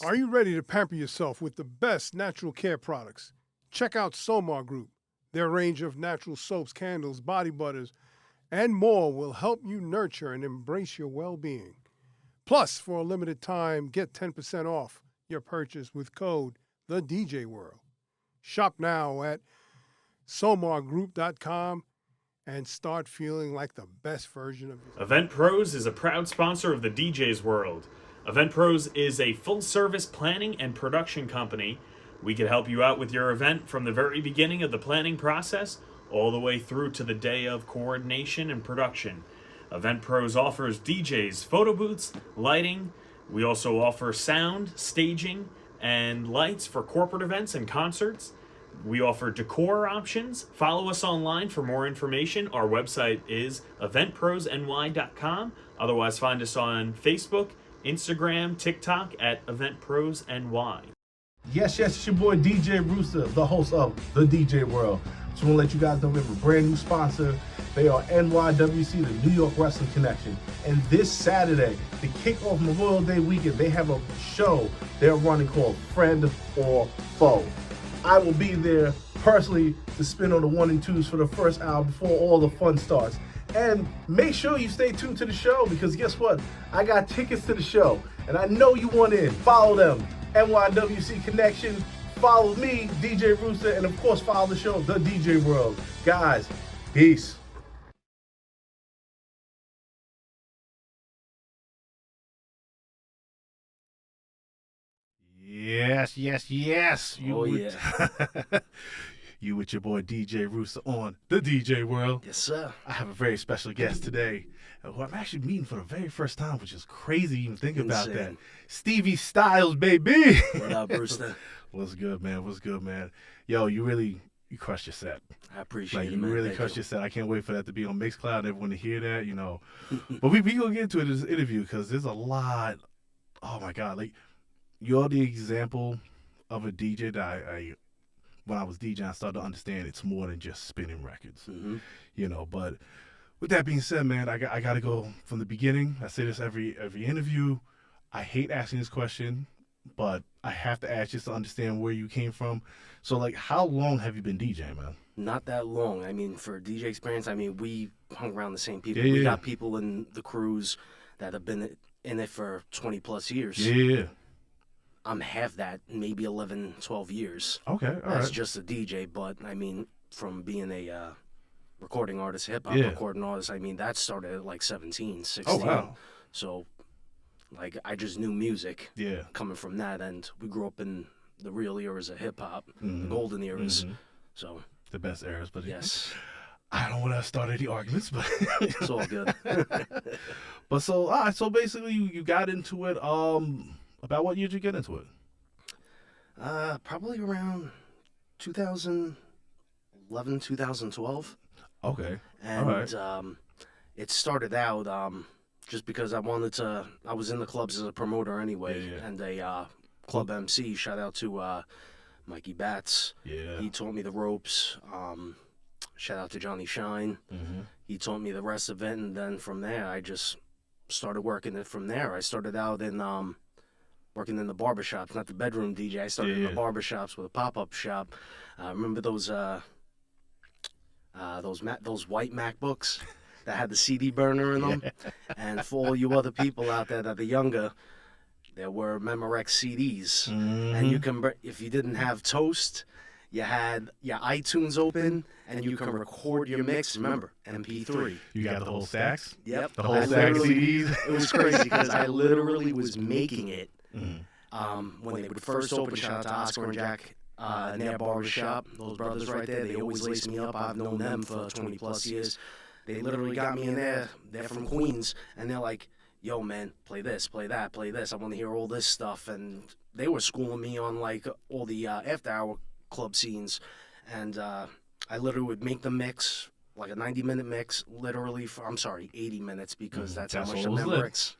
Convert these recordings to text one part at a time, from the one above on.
Are you ready to pamper yourself with the best natural care products? Check out Somar Group. Their range of natural soaps, candles, body butters, and more will help you nurture and embrace your well-being. Plus, for a limited time, get 10% off your purchase with code TheDJWorld. Shop now at somargroup.com and start feeling like the best version of yourself. Event Pros is a proud sponsor of the DJ's World. Event Pros is a full-service planning and production company. We can help you out with your event from the very beginning of the planning process all the way through to the day of coordination and production. Event Pros offers DJs, photo booths, lighting. We also offer sound, staging, and lights for corporate events and concerts. We offer decor options. Follow us online for more information. Our website is eventprosny.com. Otherwise, find us on Facebook, Instagram, TikTok at eventprosny. Yes, it's your boy DJ Rooster, the host of The DJ World. Just want to let you guys know we have a brand new sponsor. They are NYWC, the New York Wrestling Connection. And this Saturday, to kick off Memorial Day weekend, they have a show they're running called Friend or Foe. I will be there personally to spin on the 1 and 2s for the first hour before all the fun starts. And make sure you stay tuned to the show because guess what? I got tickets to the show and I know you want in. Follow them, NYWC Connection. Follow me, DJ Rooster, and of course follow the show, The DJ World. Guys, peace. Yes. You with your boy DJ Rooster on The DJ World. Yes, sir. I have a very special guest today who I'm actually meeting for the very first time, which is crazy to even think about that. Stevie Styles, baby. What up, Brewster? What's good, man? Yo, you crushed your set. I appreciate it, man. You really crushed your set. I can't wait for that to be on Mixcloud and everyone to hear that, you know. But we gonna get into it in this interview because there's a lot. Oh, my God. Like, you're the example of a DJ that I when I was DJing, I started to understand it's more than just spinning records, you know. But with that being said, man, I got to go from the beginning. I say this every interview. I hate asking this question, but I have to ask just to understand where you came from. So, like, how long have you been DJing, man? Not that long. I mean, for DJ experience, I mean, we hung around the same people. Yeah. We got people in the crews that have been in it for 20 plus years. Yeah. I'm half that, maybe 11, 12 years. Okay, all That's right. just a DJ, but I mean, from being a recording artist, hip-hop recording artist, I mean, that started at like 17, 16. Oh, wow. So, like, I just knew music. Yeah. Coming from that end. We grew up in the real eras of hip-hop, the golden eras. So, The best eras, but yes. I don't want to start any arguments, but It's all good. But so, all right, so basically you got into it, about what year did you get into it? Probably around 2011, 2012. Okay. And all right. It started out just because I was in the clubs as a promoter anyway, Yeah. and a club MC. Shout out to Mikey Batts. Yeah. He taught me the ropes. Shout out to Johnny Shine. He taught me the rest of it, and then from there, I just started working it from there. I started out in working in the barbershops, not the bedroom DJ. I started in the barbershops with a pop-up shop. Remember those white MacBooks that had the CD burner in them? And for all you other people out there that are younger, there were Memorex CDs. And you can, if you didn't have Toast, you had your iTunes open, and you can record your mix. Remember, MP3. You got the whole stacks? Yep. The whole stack of CDs? It was crazy because I literally was making it when they would first open. Shout out to Oscar and Jack in their barbershop. Those brothers right there, they always lace me up. I've known them for 20 plus years. They literally got me in there. They're from Queens, and they're like, yo, man, play this, play that, play this. I want to hear all this stuff. And they were schooling me on, like, all the after-hour club scenes. And I literally would make the mix, like a 90-minute mix, literally for, 80 minutes, because that's how much the Memorex.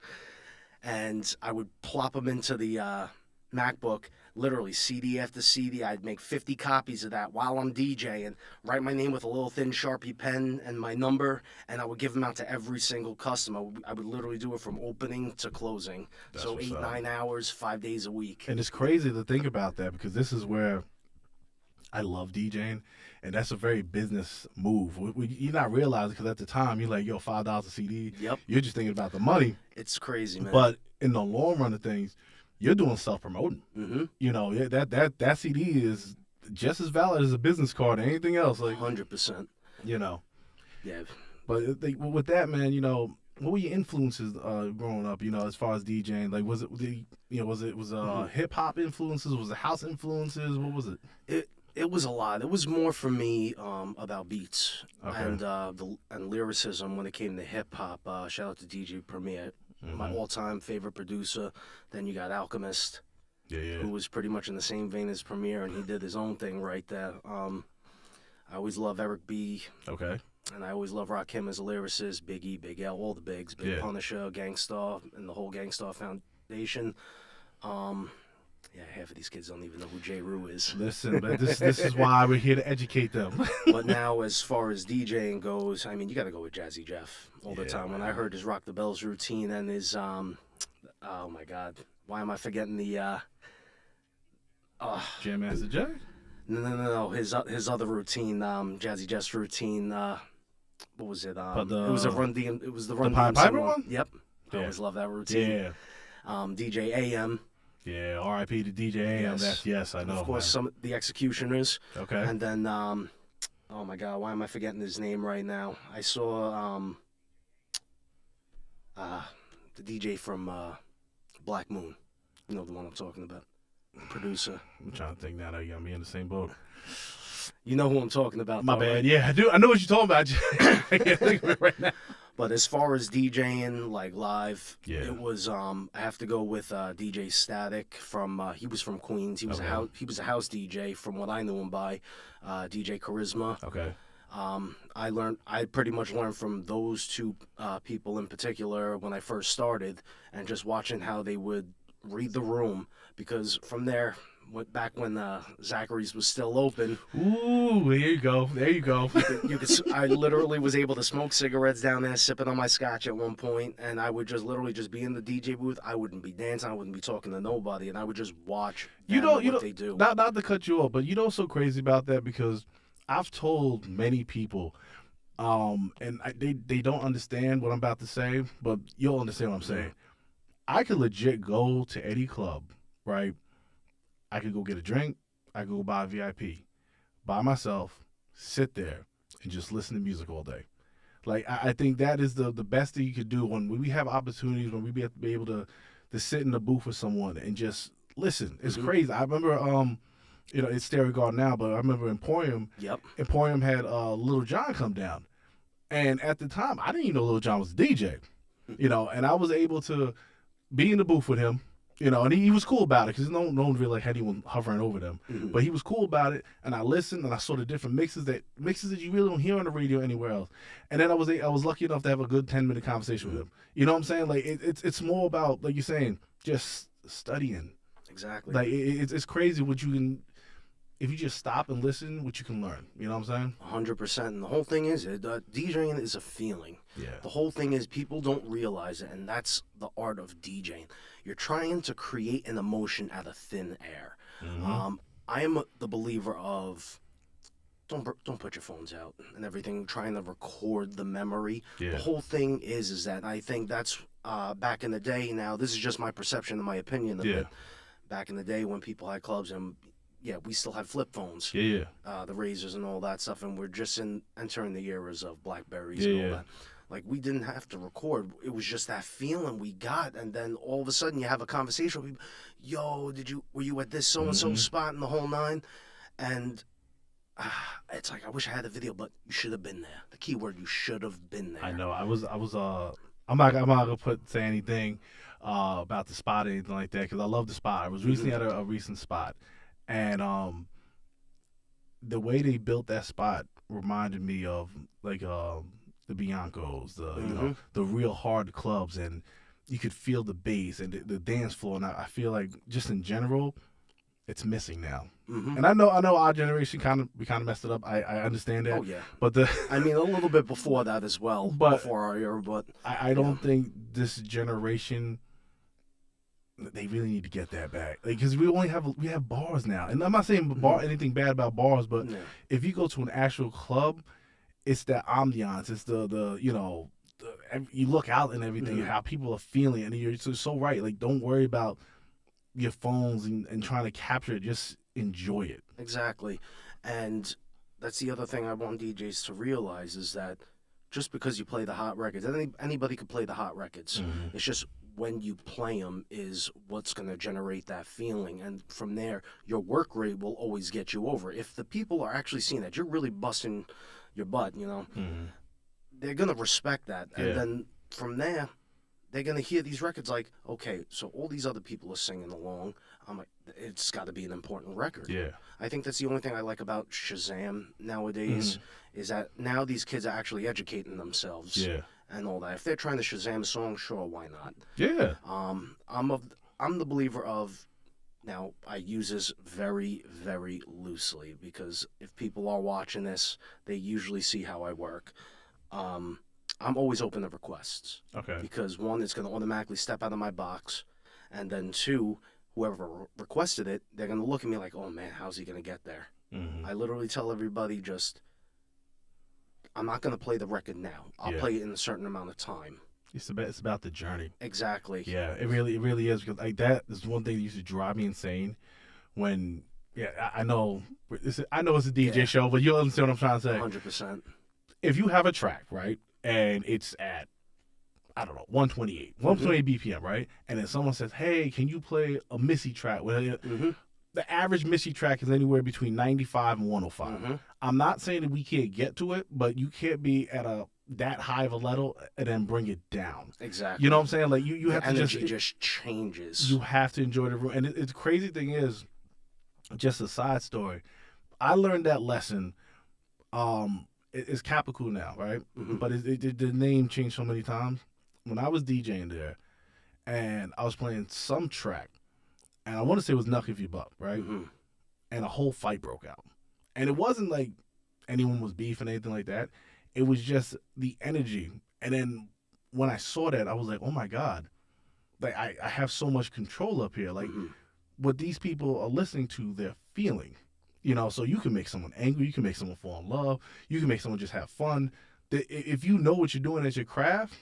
And I would plop them into the MacBook, literally CD after CD. I'd make 50 copies of that while I'm DJing, write my name with a little thin Sharpie pen and my number, and I would give them out to every single customer. I would literally do it from opening to closing. That's So what's 8, up. 9 hours, 5 days a week. And it's crazy to think about that because this is where I love DJing, and that's a very business move. You're not realizing because at the time you're like, yo, $5 a CD. Yep. You're just thinking about the money. It's crazy, man. But in the long run of things, you're doing self-promoting. Mm-hmm. You know, that CD is just as valid as a business card or anything else. Like, 100%. you know. Yeah. But with that, man, you know, what were your influences growing up? You know, as far as DJing, like, was it hip hop influences? Was it house influences? What was it? It was a lot. It was more for me about beats Okay. and lyricism when it came to hip hop. Shout out to DJ Premier, my all-time favorite producer. Then you got Alchemist, Yeah. who was pretty much in the same vein as Premier, and he did his own thing right there. I always love Eric B. Okay. And I always love Rakim as a lyricist, Biggie, Big L, all the bigs, Big Yeah. Punisher, Gangstar, and the whole Gangstar Foundation. Yeah, half of these kids don't even know who J. Rue is. Listen, but this is why we're here to educate them. But now, as far as DJing goes, I mean, you got to go with Jazzy Jeff all the Yeah, time. When I heard his Rock the Bells routine and his, oh my God, why am I forgetting the, Jam Master Jay? no, his other routine, Jazzy Jeff's routine, what was it? But It was the Run Pied DMC Piper one? Yep. I Yeah. always love that routine. Yeah. DJ AM. Yeah, R.I.P. to DJ AM. Yes. Yes, I know. Of course, man. some the Executioners. Okay. And then, oh my God, why am I forgetting his name right now? I saw the DJ from Black Moon. You know the one I'm talking about. The producer. I'm trying to think now that you got me in the same boat. You know who I'm talking about. My though, bad. right? Yeah, I do. I know what you're talking about. I can't think of it right now. But as far as DJing, like live, Yeah. it was I have to go with DJ Static from he was from Queens. He was Okay. he was a house DJ from what I knew him by. DJ Charisma. Okay. I pretty much learned from those two people in particular when I first started, and just watching how they would read the room, because from there, back when Zachary's was still open, Ooh, there you go. There you go. I literally was able to smoke cigarettes down there, sipping on my scotch at one point, and I would just literally just be in the DJ booth. I wouldn't be dancing, I wouldn't be talking to nobody, and I would just watch what they do. Not to cut you off, but you know what's so crazy about that, because I've told many people, and they don't understand what I'm about to say, but you'll understand what I'm saying. I could legit go to any club, right? I could go get a drink. I could go buy a VIP by myself, sit there, and just listen to music all day. Like, I think that is the best thing you could do when we have opportunities, when we be able to sit in the booth with someone and just listen. It's crazy. I remember, it's Stereo Garden now, but I remember Emporium. Yep. Emporium had Lil Jon come down. And at the time, I didn't even know Lil Jon was a DJ, and I was able to be in the booth with him. And he was cool about it because no one really had anyone hovering over them. But he was cool about it, and I listened and I saw the different mixes that you really don't hear on the radio anywhere else. And then I was lucky enough to have a good 10-minute conversation with him. You know what I'm saying? Like it's more about, like you're saying, just studying. Exactly. Like it's crazy what you can, if you just stop and listen, what you can learn. You know what I'm saying? 100%. And the whole thing is, DJing is a feeling. Yeah. The whole thing is, people don't realize it, and that's the art of DJing. You're trying to create an emotion out of thin air. I am the believer of don't put your phones out and everything, trying to record the memory. Yeah. The whole thing is that I think that's back in the day. Now, this is just my perception and my opinion of it. Back in the day when people had clubs, and we still had flip phones. Yeah. The razors and all that stuff, and we're just entering the eras of Blackberries and all that. Like, we didn't have to record. It was just that feeling we got, and then all of a sudden you have a conversation with people. Yo, were you at this so-and-so spot in the whole nine? And it's like, I wish I had a video, but you should have been there. The key word, you should have been there. I know. I'm not gonna say anything about the spot or anything like that, because I love the spot. I was recently at a recent spot, and the way they built that spot reminded me of like the Biancos, the real hard clubs, and you could feel the bass and the dance floor. And I feel like just in general, it's missing now. Mm-hmm. And I know our generation we kind of messed it up. I understand that. Oh yeah. But I mean, a little bit before that as well, before our era. But I don't think this generation, they really need to get that back, because we have bars now. And I'm not saying anything bad about bars, but if you go to an actual club, it's that ambiance. It's the you look out and everything, how people are feeling, and you're so right. Like, don't worry about your phones and trying to capture it. Just enjoy it. Exactly. And that's the other thing I want DJs to realize, is that just because you play the hot records, anybody could play the hot records. It's just when you play them is what's going to generate that feeling. And from there, your work rate will always get you over. If the people are actually seeing that you're really busting your butt, they're going to respect that. Yeah. And then from there, they're going to hear these records like, okay, so all these other people are singing along. I'm like, it's got to be an important record. Yeah. I think that's the only thing I like about Shazam nowadays, is that now these kids are actually educating themselves. Yeah. And all that. If they're trying to Shazam a song, sure, why not? Yeah. I'm the believer of, now I use this very, very loosely, because if people are watching this, they usually see how I work. I'm always open to requests. Okay. Because one, it's going to automatically step out of my box, and then two, whoever requested it, they're going to look at me like, oh man, how's he going to get there? I literally tell everybody, I'm not going to play the record now. I'll play it in a certain amount of time. It's about the journey. Exactly. Yeah, it really is, because like that is one thing that used to drive me insane. When I know it's a DJ show, but you'll understand what I'm trying to say. 100%. If you have a track, right, and it's at, I don't know, 128 BPM, right, and then someone says, hey, can you play a Missy track? The average Missy track is anywhere between 95 and 105. I'm not saying that we can't get to it, but you can't be at that high of a level and then bring it down. Exactly. You know what I'm saying? Like, you have to energy just changes. You have to enjoy the room. And it's crazy thing is, just a side story, I learned that lesson. It's Capicool now, right? But the name changed so many times. When I was DJing there, and I was playing some track, and I want to say it was Knuck If You Buck, right? And a whole fight broke out. And it wasn't like anyone was beefing or anything like that. It was just the energy. And then when I saw that, I was like, oh my God, like I have so much control up here. Like what these people are listening to, they're feeling. So you can make someone angry, you can make someone fall in love, you can make someone just have fun. If you know what you're doing as your craft,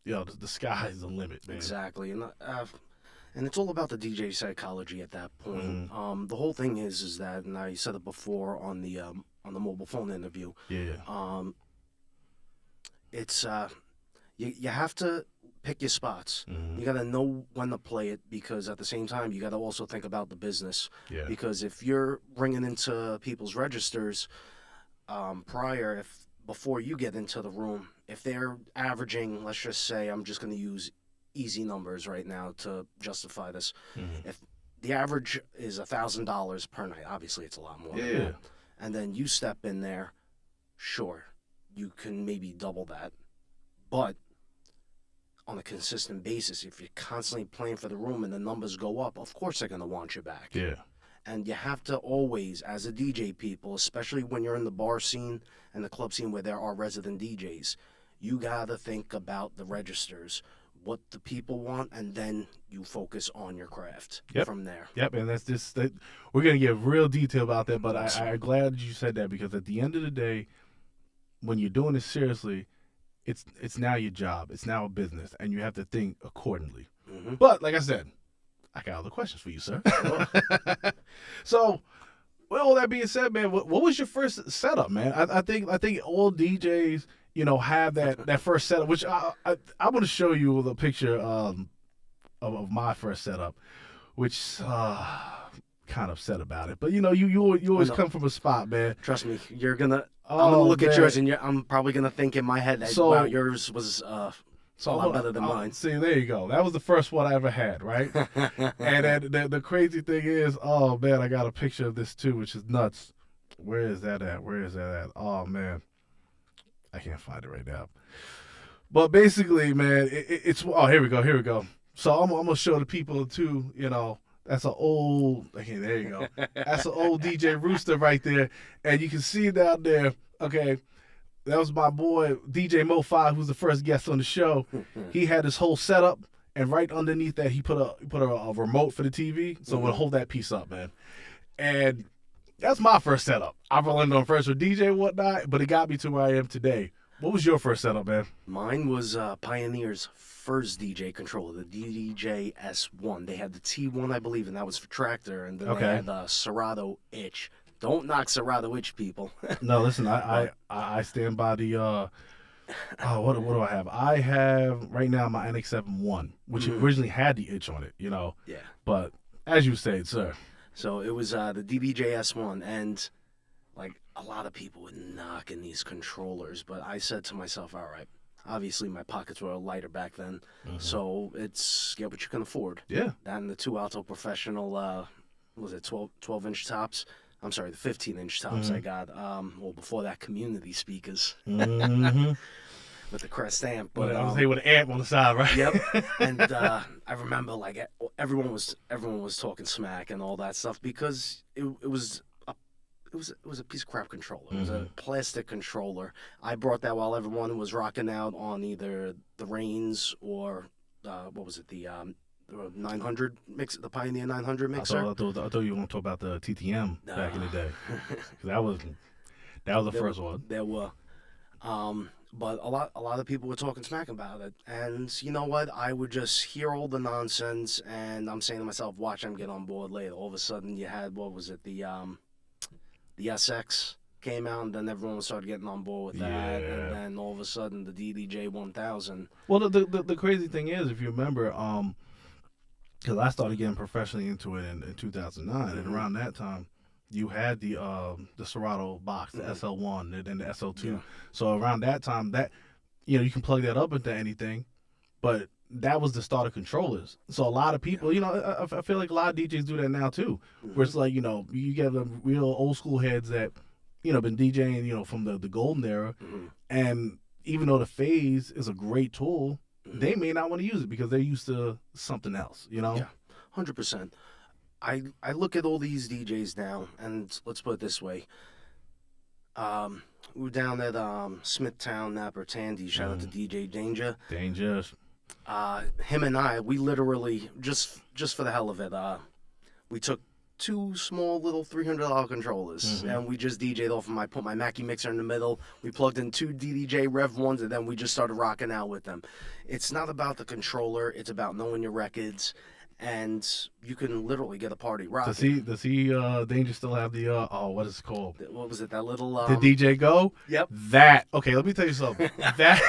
the sky is the limit, man. Exactly. And it's all about the DJ psychology at that point. The whole thing is that, and I said it before on the mobile phone interview. Yeah. It's you have to pick your spots. You got to know when to play it, because at the same time you got to also think about the business. Yeah. Because if you're ringing into people's registers before you get into the room, if they're averaging, let's just say, I'm just going to use easy numbers right now to justify this. If the average is $1,000 per night, obviously it's a lot more than that. And then you step in there, sure, you can maybe double that. But on a consistent basis, if you're constantly playing for the room and the numbers go up, of course they're going to want you back. Yeah. And you have to always, as a DJ people, especially when you're in the bar scene and the club scene where there are resident DJs, you got to think about the registers, what the people want, and then you focus on your craft from there. Yep, and that's just that. We're going to get real detail about that, but I'm glad you said that, because at the end of the day, when you're doing this seriously, it's now your job. It's now a business, and you have to think accordingly. But like I said, I got other questions for you, sir. So, with all that being said, man, what was your first setup, man? I think all DJs, have that first setup, which I want to show you the picture of my first setup, which kind of upset about it. But you always come from a spot, man. Trust me, I'm gonna look at yours, and I'm probably gonna think in my head that wow, yours was a lot better than mine. See, there you go. That was the first one I ever had, right? And then the crazy thing is, oh man, I got a picture of this too, which is nuts. Where is that at? Oh man, I can't find it right now. But basically, man, it's here we go. So I'm gonna show the people too, That's an old. Okay, there you go. That's an old DJ Rooster right there, and you can see down there. Okay, that was my boy DJ Mo5, who's the first guest on the show. He had his whole setup, and right underneath that, he put a remote for the TV, so we'll hold that piece up, man. And that's my first setup. I learned on first with DJ and whatnot, but it got me to where I am today. What was your first setup, man? Mine was Pioneer's first DJ controller, the DDJ S1. They had the T1, I believe, and that was for tractor, and then they had the Serato Itch. Don't knock Serato Itch, people. No, listen, I stand by the what do I have? I have right now my NX7-1, which originally had the Itch on it, you know. Yeah. But as you said, sir. So it was the DDJ S1, and like a lot of people would knock in these controllers, but I said to myself, all right, obviously my pockets were lighter back then, so it's get what you can afford. Yeah. That and the 2 Alto Professional, what was it, 12-inch tops? I'm sorry, the 15-inch tops I got. Well, before that, community speakers with the Crest amp. But I was here with an amp on the side, right? Yep. And I remember like everyone was talking smack and all that stuff because it was a piece of crap controller. It was a plastic controller. I brought that while everyone was rocking out on either the Reigns or what was it, the 900 mix, the Pioneer 900 mixer. I thought you were going to talk about the TTM back in the day. 'Cause that was the first one. There were, but a lot of people were talking smack about it, and you know what? I would just hear all the nonsense, and I'm saying to myself, "Watch them get on board later." All of a sudden, you had what was it, the SX came out, and then everyone started getting on board with that, and then all of a sudden, the DDJ 1000. Well, the crazy thing is, if you remember, because I started getting professionally into it in 2009, and around that time, you had the Serato box, the SL1, and the SL2. Yeah. So around that time, that you can plug that up into anything, but that was the start of controllers. So a lot of people, I feel like a lot of DJs do that now too, where it's like, you get the real old school heads that, been DJing, from the golden era, and even though the Phase is a great tool, they may not want to use it because they're used to something else, Yeah, 100%. I look at all these DJs now, and let's put it this way. We were down at Smithtown, Napper Tandy. Shout out to DJ Danger. Dangerous. Him and I, we literally, just for the hell of it, we took 2 small little $300 controllers, and we just DJ'd off them. I put my Mackie mixer in the middle. We plugged in 2 DDJ Rev 1s, and then we just started rocking out with them. It's not about the controller. It's about knowing your records, and you can literally get a party rocking. Does he Danger still have the what is it called? What was it? That little the DJ Go? Yep. Okay, let me tell you something. That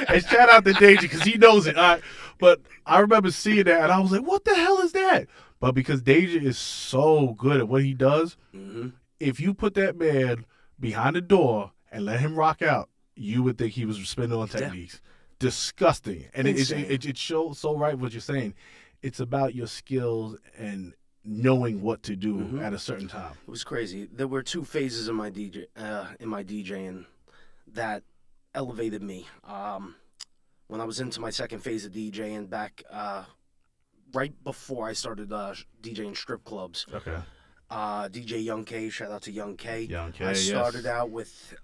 and shout out to Danger because he knows it. All right, but I remember seeing that and I was like, what the hell is that? But because Danger is so good at what he does, if you put that man behind the door and let him rock out, you would think he was spinning on techniques. Yeah. Disgusting. And it shows so right what you're saying. It's about your skills and knowing what to do at a certain time. It was crazy. There were 2 phases in my DJing that elevated me. When I was into my second phase of DJing back right before I started DJing strip clubs. Okay. DJ Young K, shout out to Young K. Young K, I started out with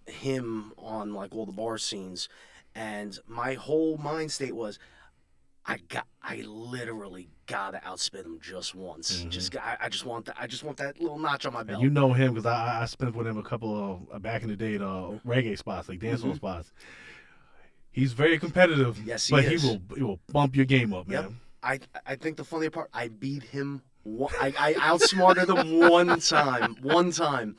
him on like all the bar scenes, and my whole mind state was, I literally gotta outspit him just once. I just want that little notch on my belt. And you know him because I spent with him a couple of back in the day reggae spots, like dancehall spots. He's very competitive. Yes, but is. He will bump your game up, man. Yep. I think the funny part, I beat him. I outsmarted him one time.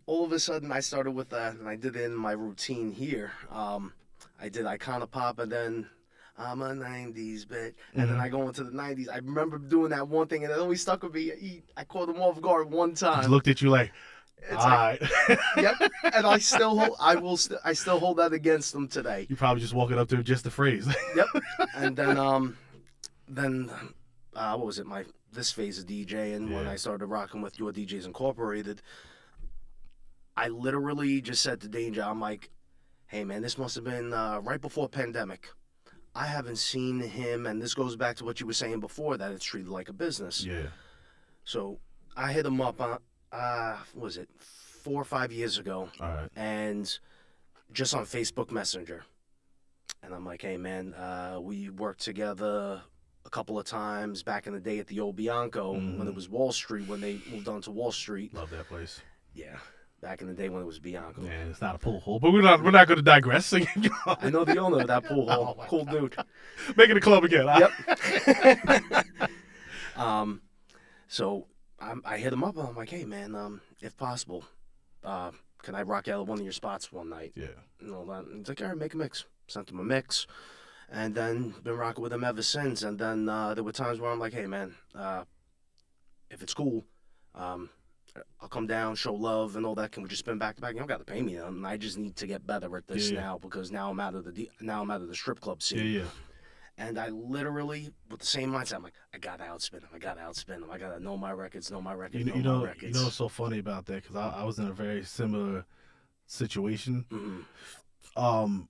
All of a sudden, I started with that, and I did it in my routine here. I did Icona Pop, and then I'm a 90s bitch. And then I go into the 90s. I remember doing that one thing, and it always stuck with me. I caught him off guard one time. He looked at you like, all right. Yep. And I still hold that against him today. You probably just walking up to him just the phrase. Yep. And then what was it? This phase of DJing, when I started rocking with Your DJs Incorporated, I literally just said to Danger, I'm like, hey man, this must have been right before pandemic. I haven't seen him, and this goes back to what you were saying before, that it's treated like a business. Yeah. So I hit him up on, what was it, 4 or 5 years ago, All right. and just on Facebook Messenger. And I'm like, hey, man, we worked together a couple of times back in the day at the old Bianco when it was Wall Street, when they moved on to Wall Street. Love that place. Yeah, back in the day when it was Bianco. Man, it's not a pool hole, but we're not going to digress. I know the owner of that pool hall. Cool dude. Make it a club again. Yep. So I hit him up, and I'm like, hey, man, if possible, can I rock out one of your spots one night? Yeah. And all that. And he's like, all right, make a mix. Sent him a mix. And then been rocking with him ever since. And then there were times where I'm like, hey, man, if it's cool, I'll come down, show love and all that. Can we just spin back to back? You don't got to pay me. And I just need to get better at this now, because now I'm out of the strip club scene. Yeah. And I literally, with the same mindset, I'm like, I gotta outspin him. I gotta know my records, know my records. You know what's so funny about that? Because I was in a very similar situation. Mm-hmm.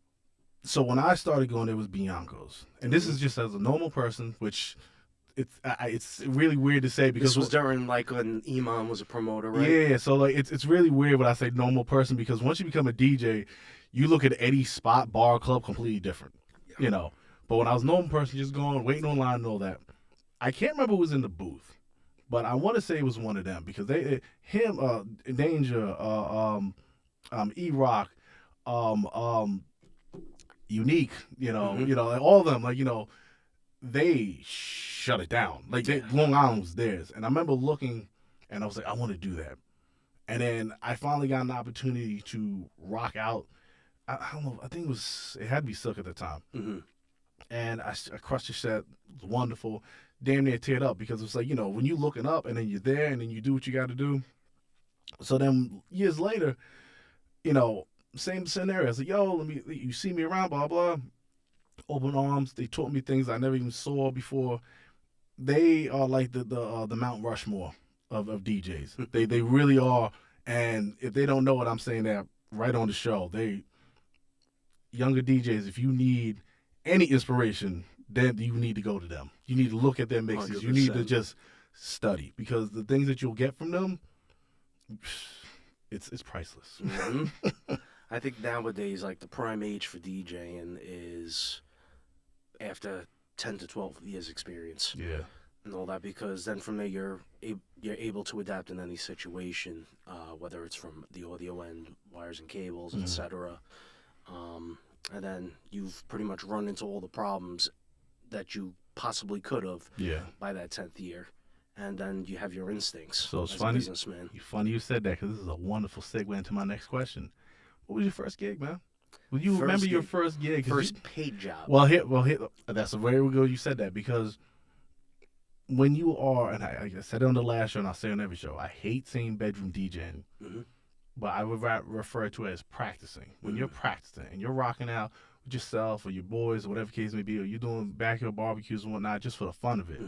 So when I started going, it was Bianco's, and this is just as a normal person, which it's really weird to say, because this was during like when Iman was a promoter, right? Yeah, so like it's really weird when I say normal person, because once you become a DJ, you look at any spot, bar, club completely different, you know. But when I was a normal person, just going, waiting online and all that, I can't remember who was in the booth, but I want to say it was one of them, because Danger, E-Rock, Unique, you know, like all of them, like, you know, they shut it down. Like Long Island was theirs, and I remember looking, and I was like, I want to do that. And then I finally got an opportunity to rock out. I don't know. I think it had to be Silk at the time. Mm-hmm. And I crushed the set. It was wonderful. Damn near teared up, because it's like, you know, when you looking up and then you're there and then you do what you got to do. So then years later, you know, same scenario. I was like, yo, you see me around, blah, blah. Open arms. They taught me things I never even saw before. They are like the Mount Rushmore of DJs. They really are. And if they don't know it, I'm saying that right on the show. Younger DJs, if you need any inspiration, then you need to go to them. You need to look at their mixes. 100%. You need to just study, because the things that you'll get from them, it's priceless. Mm-hmm. I think nowadays, like, the prime age for DJing is after 10 to 12 years experience. Yeah. And all that, because then from there you're able to adapt in any situation, whether it's from the audio end, wires and cables, etc. And then you've pretty much run into all the problems that you possibly could have by that 10th year. And then you have your instincts So it's as funny, a businessman. funny you said that, because this is a wonderful segue into my next question. What was your first gig, man? Will you remember your first gig? First paid job. Well, that's where we go. You said that, because when you are, and I said it on the last show, and I'll say it on every show, I hate saying bedroom DJing, but I would refer to it as practicing. When you're practicing and you're rocking out with yourself or your boys or whatever the case may be, or you're doing backyard barbecues and whatnot just for the fun of it,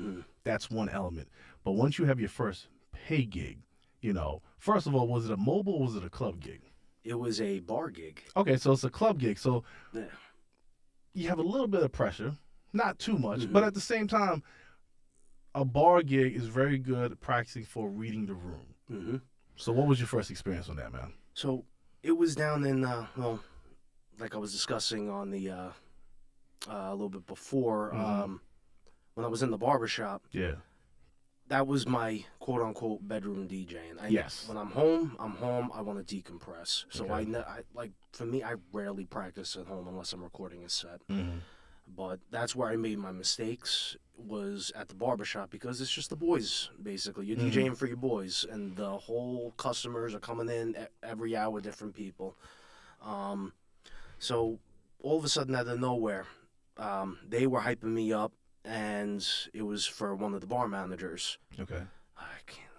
that's one element. But once you have your first pay gig, you know, first of all, was it a mobile or was it a club gig? It was a bar gig. Okay, so it's a club gig. So Yeah. you have a little bit of pressure, not too much, but at the same time, a bar gig is very good at practicing for reading the room. Mm-hmm. So what was your first experience on that, man? So it was down in, well, like I was discussing on the, a little bit before, when I was in the barbershop. Yeah. That was my quote-unquote bedroom DJing. Yes. When I'm home, I want to decompress. So Okay. for me, I rarely practice at home unless I'm recording a set. Mm-hmm. But that's where I made my mistakes, was at the barbershop, because it's just the boys, basically. You're DJing for your boys, and the whole customers are coming in every hour, different people. So all of a sudden, out of nowhere, they were hyping me up, and it was for one of the bar managers. Okay. I can't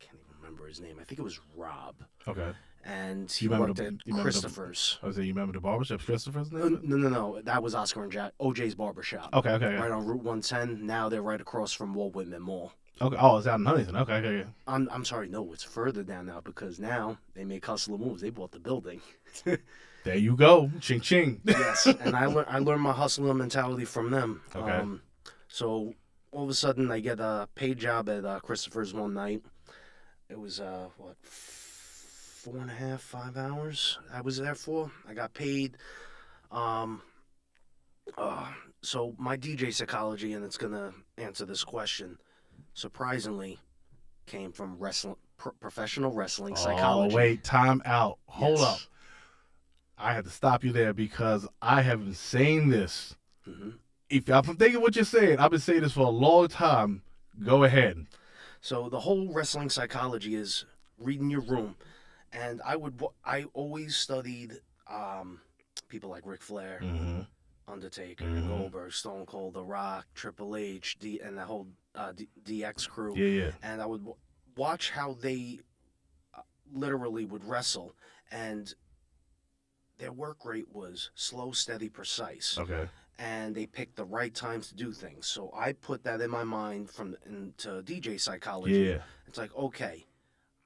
even remember his name. I think it was Rob. Okay. And he You worked remember at Christopher's. I was saying, you remember the barbershop, Christopher's name? No. That was Oscar and Jack. OJ's Barbershop. Okay. Right on Route 110. Now they're right across from Walt Whitman Mall. Okay. Oh, it's out in Huntington. Okay, okay, yeah. I'm sorry, no, it's further down now because now they make hustler moves. They bought the building. There you go. Ching ching. Yes, and I learned my hustler mentality from them. Okay. So all of a sudden, I get a paid job at Christopher's one night. It was 4.5, 5 hours I was there for. I got paid. So my DJ psychology, and it's gonna answer this question, surprisingly, came from professional wrestling psychology. Oh, wait, time out. Hold Yes. up. I had to stop you there because I have been saying this. hmm If I'm thinking what you're saying, I've been saying this for a long time. Go ahead. So the whole wrestling psychology is reading your room, and I always studied people like Ric Flair, Mm-hmm. Undertaker, Mhm. Goldberg, Stone Cold, The Rock, Triple H, and the whole DX crew, Yeah, yeah. and I would watch how they literally would wrestle, and their work rate was slow, steady, precise. Okay. And they picked the right times to do things. So I put that in my mind into DJ psychology. Yeah. It's like, okay,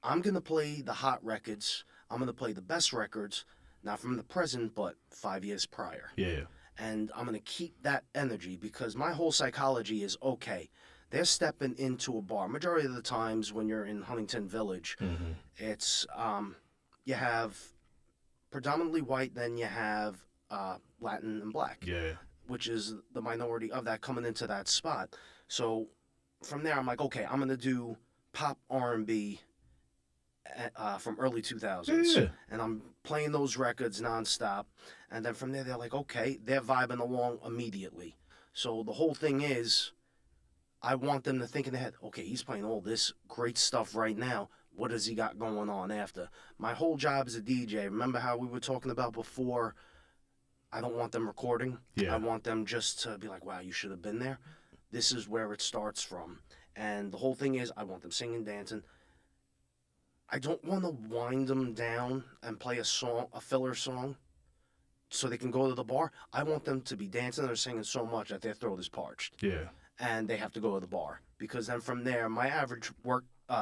I'm gonna play the hot records. I'm gonna play the best records, not from the present, but 5 years prior. Yeah. And I'm gonna keep that energy because my whole psychology is okay. They're stepping into a bar. Majority of the times when you're in Huntington Village, Mm-hmm. it's you have predominantly white, then you have Latin and black, Yeah. which is the minority of that coming into that spot. So from there, I'm like, okay, I'm gonna do pop R&B from early 2000s, Yeah. and I'm playing those records nonstop. And then from there, they're like, okay, they're vibing along immediately. So the whole thing is, I want them to think in their head, okay, he's playing all this great stuff right now. What has he got going on after? My whole job as a DJ, remember how we were talking about before, I don't want them recording. Yeah. I want them just to be like, wow, you should have been there. This is where it starts from. And the whole thing is, I want them singing, dancing. I don't want to wind them down and play a filler song, so they can go to the bar. I want them to be dancing or singing so much that their throat is parched. Yeah. And they have to go to the bar. Because then from there, my average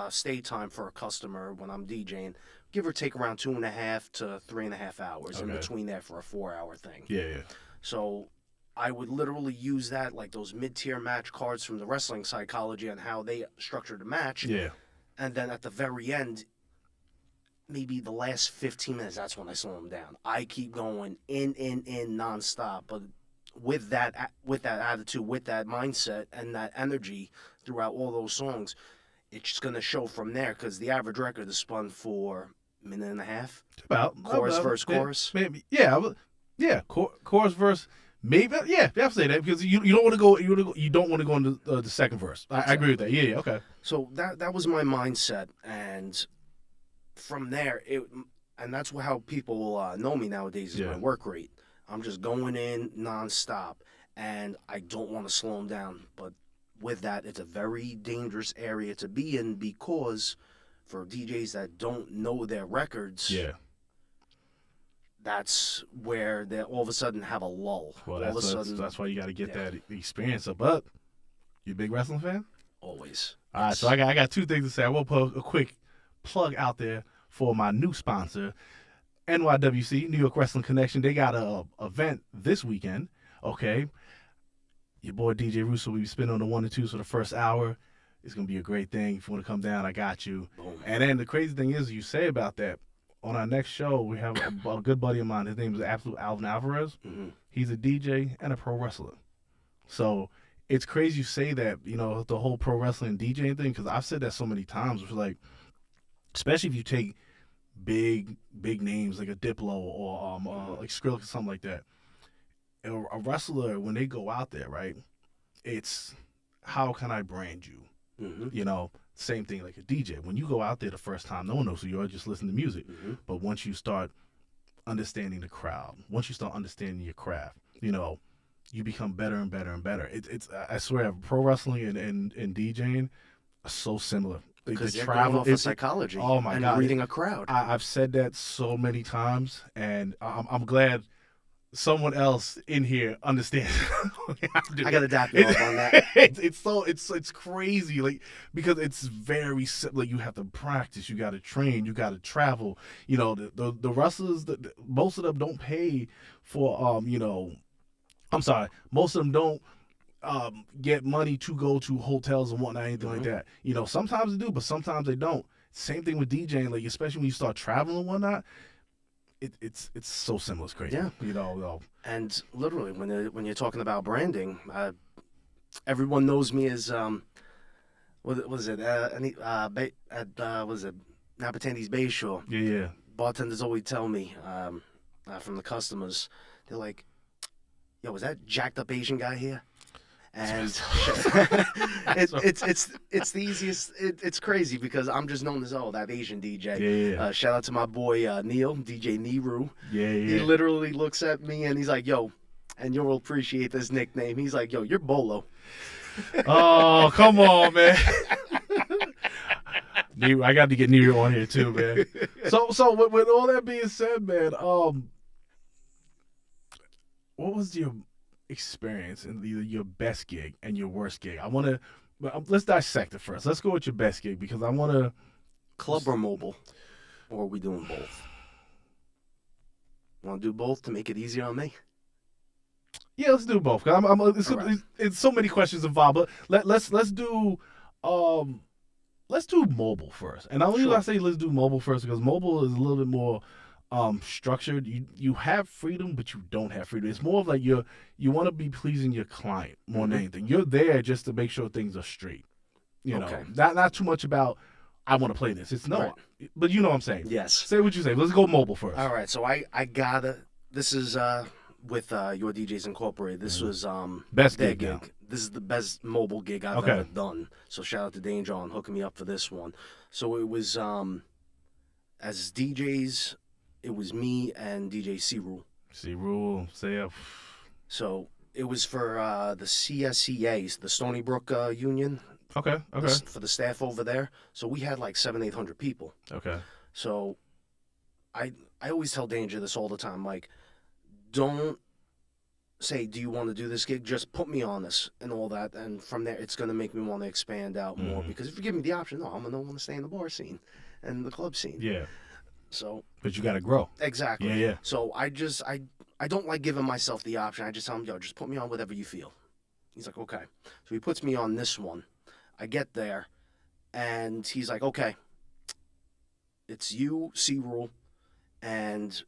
stay time for a customer when I'm DJing, give or take around 2.5 to 3.5 hours in Okay. between there for a 4-hour thing. Yeah. Yeah. So I would literally use that, like those mid-tier match cards from the wrestling psychology and how they structured a match. Yeah. And then at the very end, maybe the last 15 minutes, that's when I slow them down. I keep going in nonstop. But with that attitude, with that mindset, and that energy throughout all those songs, it's just going to show from there because the average record is spun for a minute and a half. About Chorus, verse, chorus. Maybe. Yeah. Yeah. Chorus, verse. Maybe. Yeah. I have to say that because you don't want to go. You don't want to go into the second verse. I agree with that. Yeah. Yeah. Okay. So that was my mindset, and from there, and that's how people know me nowadays is Yeah. my work rate. I'm just going in nonstop, and I don't want to slow them down. But with that, it's a very dangerous area to be in because for DJs that don't know their records, Yeah. that's where they all of a sudden have a lull. Well, all of a sudden, that's why you got to get yeah. that experience. But you a big wrestling fan? always. All right, so I got two things to say. I will put a quick plug out there for my new sponsor, NYWC, New York Wrestling Connection. They got a event this weekend, okay? Your boy DJ Russo will be spinning on the 1 and 2 for the first hour. It's going to be a great thing. If you want to come down, I got you. Boom. And then the crazy thing is, you say about that, on our next show, we have a good buddy of mine. His name is Absolute Alvin Alvarez. Mhm. He's a DJ and a pro wrestler. So it's crazy you say that, the whole pro wrestling and DJing thing, because I've said that so many times. It's like, especially if you take big names like a Diplo or like Skrillex or something like that. A wrestler, when they go out there, right, it's how can I brand you? Mhm. Same thing like a DJ. When you go out there the first time, no one knows who you are, just listen to music. Mhm. But once you start understanding the crowd, once you start understanding your craft, you become better and better and better. It's I swear, pro wrestling and DJing are so similar. Because the they're going off of it's- psychology oh my and God. reading a crowd. I've said that so many times, and I'm glad someone else in here understands. I gotta dap you up on that. It's crazy, like, because it's very simple. Like, you have to practice, you got to train, you got to travel. You know, the wrestlers, most of them don't pay for I'm sorry, most of them don't get money to go to hotels and whatnot, anything like that. You know, sometimes they do, but sometimes they don't. Same thing with DJing, like, especially when you start traveling and whatnot. It's so similar. It's crazy. Yeah. You know. And literally, when you're talking about branding, everyone knows me as what was it? Was it Napatandy's Bayshore? Yeah. Bartenders always tell me from the customers, they're like, "Yo, was that jacked up Asian guy here?" And it's the easiest. It's crazy because I'm just known as that Asian DJ. Yeah. Shout out to my boy Neil, DJ Niru. Yeah. He literally looks at me and he's like, "Yo," and you'll appreciate this nickname. He's like, "Yo, you're Bolo." Oh, come on, man. I got to get Niru on here too, man. So with all that being said, man, what was your experience in your best gig and your worst gig? Let's dissect it first. Let's go with your best gig because I want to. Club or mobile, or are we doing both? Want to do both to make it easier on me? Yeah, let's do both. It's so many questions involved, but let's do mobile first. And I usually say let's do mobile first because mobile is a little bit more structured. You have freedom, but you don't have freedom. It's more of like you want to be pleasing your client more than anything. You're there just to make sure things are straight. You know, not too much about I want to play this. It's no, but you know what I'm saying. Yes. Say what you say. Let's go mobile first. All right. So I gotta. This is with Your DJs Incorporated. This was best their gig. Now. This is the best mobile gig I've ever done. So shout out to Danger on hooking me up for this one. So it was as DJs. It was me and DJ C-Rule. C-Rule, say up. So it was for the CSCA, the Stony Brook Union. Okay. For the staff over there. So we had like 700-800 people. Okay. So I always tell Danger this all the time. Like, don't say, do you want to do this gig? Just put me on this and all that. And from there, it's going to make me want to expand out more. Because if you give me the option, no, I'm going to want to stay in the bar scene and the club scene. Yeah. So, but you got to grow. Exactly. Yeah. So I don't like giving myself the option. I just tell him, yo, just put me on whatever you feel. He's like, okay. So he puts me on this one. I get there, and he's like, okay, it's you, C-Rule, and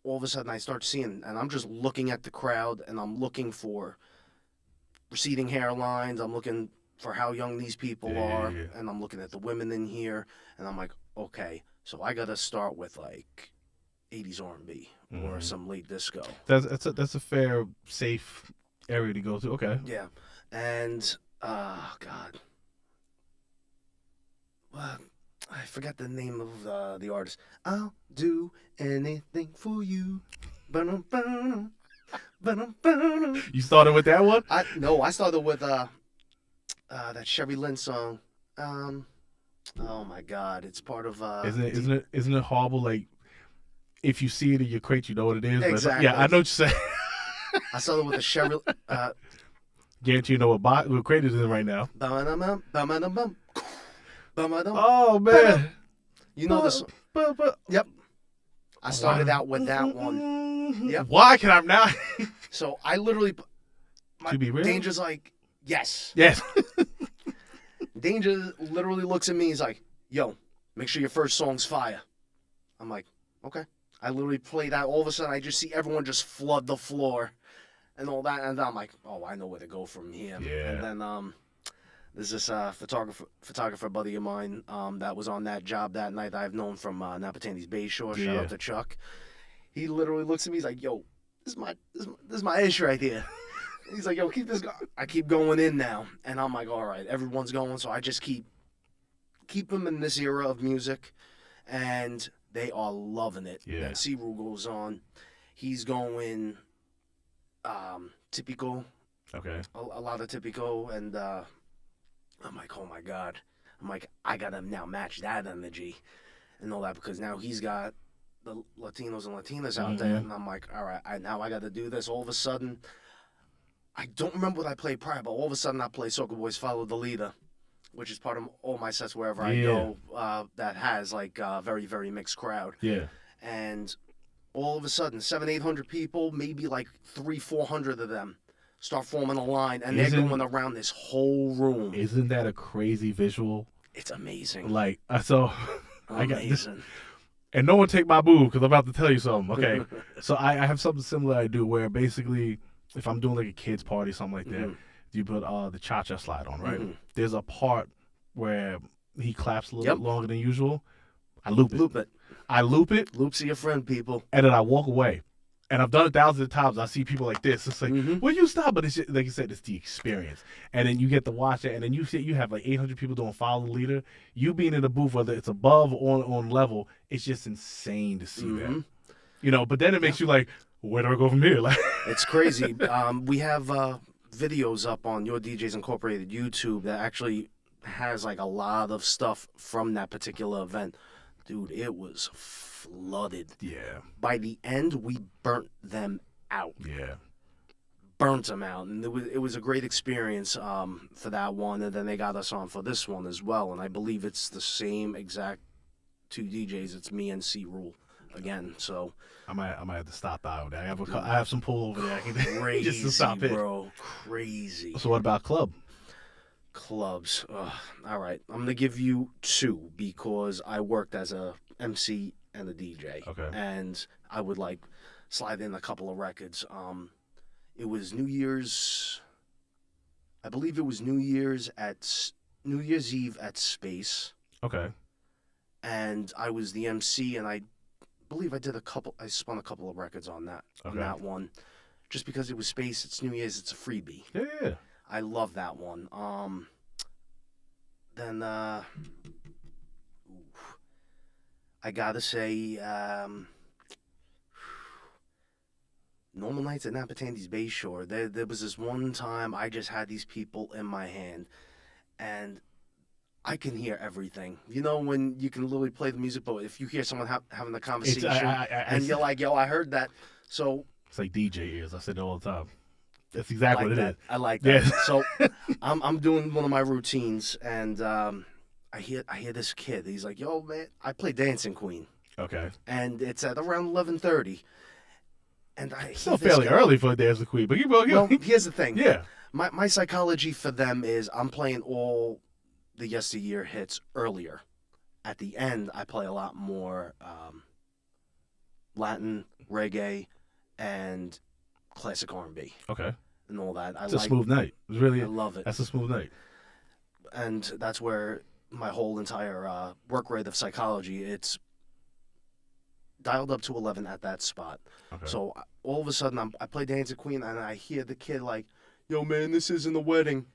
all of a sudden I start seeing, and I'm just looking at the crowd, and I'm looking for receding hairlines. I'm looking for how young these people are, and I'm looking at the women in here, and I'm like, okay. So I gotta start with like 80s R&B or some late disco. That's a fair, safe area to go to. Okay. Yeah, and God, well, I forgot the name of the artist. I'll do anything for you. Ba-dum-ba-dum, ba-dum-ba-dum. You started with that one? I started with that Sherry Lynn song. Oh my God, it's part of. Isn't it horrible? Like, if you see it in your crate, you know what it is. Exactly. But, yeah, I know what you're saying. I started with a Sherry. Guarantee you know what crate is in right now. Oh man, you know this. Yep. I started out with that one. Yep. Why can I now? So I literally. To be real, Danger's like, yes. Danger literally looks at me. He's like, yo, make sure your first song's fire. I'm like, okay. I literally play that. All of a sudden, I just see everyone just flood the floor and all that. And I'm like, oh, I know where to go from here. Yeah. And then there's this photographer buddy of mine that was on that job that night that I've known from Napatandy's Bayshore. Shout out to Chuck. He literally looks at me. He's like, yo, this is my ish right here. He's like, yo, keep this going. I keep going in now. And I'm like, all right, everyone's going. So I just keep them in this era of music. And they are loving it. Yeah. Then C-Rule goes on. He's going typical. Okay. A lot of typical. And I'm like, oh, my God. I'm like, I got to now match that energy and all that because now he's got the Latinos and Latinas out there, and I'm like, all right, now I got to do this. All of a sudden, I don't remember what I played prior, but all of a sudden I play Soca Boys Follow the Leader, which is part of all my sets wherever I go. That has like a very, very mixed crowd. Yeah. And all of a sudden, 700-800 people, maybe like 300-400 of them start forming a line, and they're going around this whole room. Isn't that a crazy visual? It's amazing. Like, so I got this, Amazing. and no one take my boo because I'm about to tell you something. Okay, so I have something similar I do where basically if I'm doing like a kids party, something like that, you put the cha-cha slide on, right? There's a part where he claps a little bit longer than usual. I loop it. I loop it. Loops are your friend, people. And then I walk away. And I've done it thousands of times. I see people like this. It's like, will you stop? But it's just, like you said, it's the experience. And then you get to watch it. And then you have like 800 people doing Follow the Leader. You being in the booth, whether it's above or on level, it's just insane to see that. You know, but then it makes you like, where do I go from here? Like, it's crazy. We have videos up on Your DJs Incorporated YouTube that actually has like a lot of stuff from that particular event. Dude, it was flooded. yeah. By the end, we burnt them out. Yeah. Burnt them out. And it was a great experience for that one. And then they got us on for this one as well. And I believe it's the same exact two DJs. It's me and C Rule again. So I might have to stop out. I have some pull over there. I can crazy, just to stop it. bro. Crazy. So what about club? Clubs. All right. I'm going to give you two because I worked as a MC and a DJ. Okay. And I would like slide in a couple of records. It was New Year's. I believe it was New Year's Eve at Space. Okay. And I was the MC, and I believe I spun a couple of records on that one. Just because it was Space, it's New Year's, it's a freebie. Yeah. I love that one. Then I gotta say, Normal Nights at Napatandy's Bayshore. There was this one time I just had these people in my hand, and I can hear everything. You know when you can literally play the music, but if you hear someone having a conversation, and you're like, yo, I heard that. So it's like DJ ears. I say it all the time. That's exactly what it is. I like that. Yeah. So I'm doing one of my routines, and I hear this kid. He's like, "Yo, man, I play Dancing Queen." Okay. And it's at around 11:30, and I Still fairly early for a Dancing Queen, but well, here's the thing. Yeah. My psychology for them is I'm playing all the yesteryear hits earlier. At the end, I play a lot more Latin, reggae, and classic R&B. Okay. And all that. It's a smooth night. It's really. I love it. That's a smooth night. And that's where my whole entire work rate of psychology, it's dialed up to 11 at that spot. Okay. So all of a sudden, I play Dancing Queen, and I hear the kid like, "Yo, man, this isn't a wedding."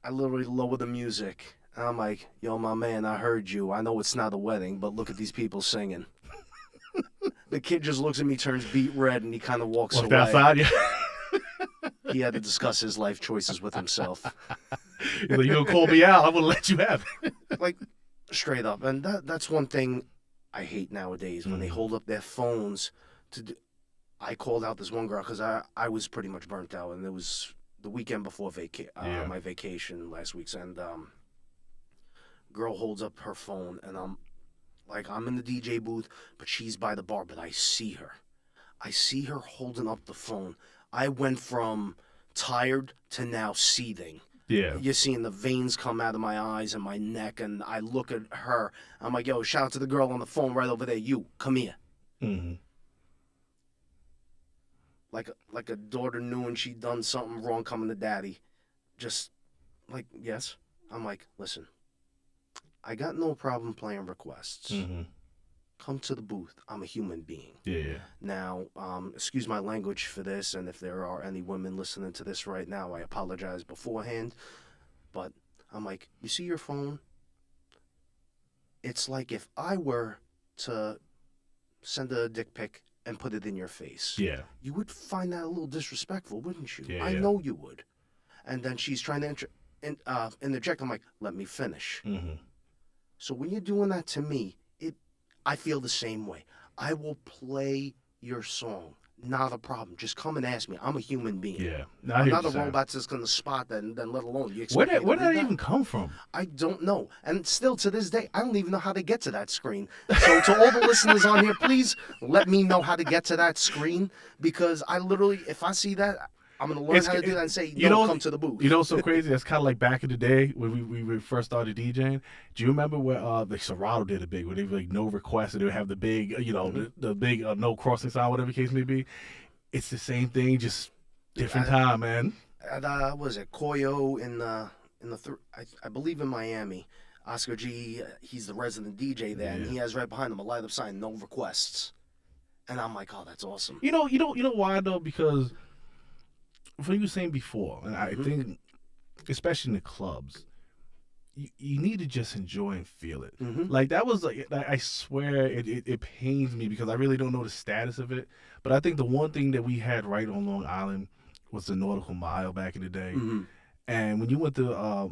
I literally lower the music, and I'm like, "Yo, my man, I heard you. I know it's not a wedding, but look at these people singing." The kid just looks at me, turns beet red, and he kind of walks away. outside, yeah. He had to discuss his life choices with himself. He's like, you gonna call me out? I'm gonna let you have it. Like, straight up. And that's one thing I hate nowadays, when they hold up their phones to do. I called out this one girl because I was pretty much burnt out, and it was the weekend before my vacation last week's, and girl holds up her phone, and I'm in the DJ booth, but she's by the bar, but I see her holding up the phone. I went from tired to now seething. Yeah. You're seeing the veins come out of my eyes and my neck, and I look at her. I'm like, yo, shout out to the girl on the phone right over there. You, come here. Mm-hmm. Like a daughter knew and she'd done something wrong coming to daddy. Just like, yes. I'm like, listen, I got no problem playing requests. Mm-hmm. Come to the booth. I'm a human being. Yeah. Now, excuse my language for this, and if there are any women listening to this right now, I apologize beforehand. But I'm like, you see your phone? It's like if I were to send a dick pic and put it in your face. Yeah. You would find that a little disrespectful, wouldn't you? Yeah, I know you would. And then she's trying to interject. I'm like, let me finish. Mm-hmm. So when you're doing that to me, I feel the same way. I will play your song. Not a problem. Just come and ask me. I'm a human being. Yeah. I'm not a robot that's going to spot that and then let alone you Where expect did me to read that that? even come from? I don't know. And still to this day, I don't even know how to get to that screen. So to all the listeners on here, please let me know how to get to that screen, because I literally, if I see that, I'm going to learn how to do that and say, come to the booth. You know what's so crazy? That's kind of like back in the day when we first started DJing. Do you remember where like Serato did a big, where they were like no request, and they would have the big, the big no crossing sign, whatever the case may be? It's the same thing, just different time, man. At, what was it, Koyo I believe in Miami. Oscar G, he's the resident DJ there, and he has right behind him a light up sign, no requests. And I'm like, oh, that's awesome. You know why though? Because what you were saying before, and I think, especially in the clubs, you need to just enjoy and feel it. Like that was like, I swear it pains me because I really don't know the status of it. But I think the one thing that we had right on Long Island was the Nautical Mile back in the day. And when you went to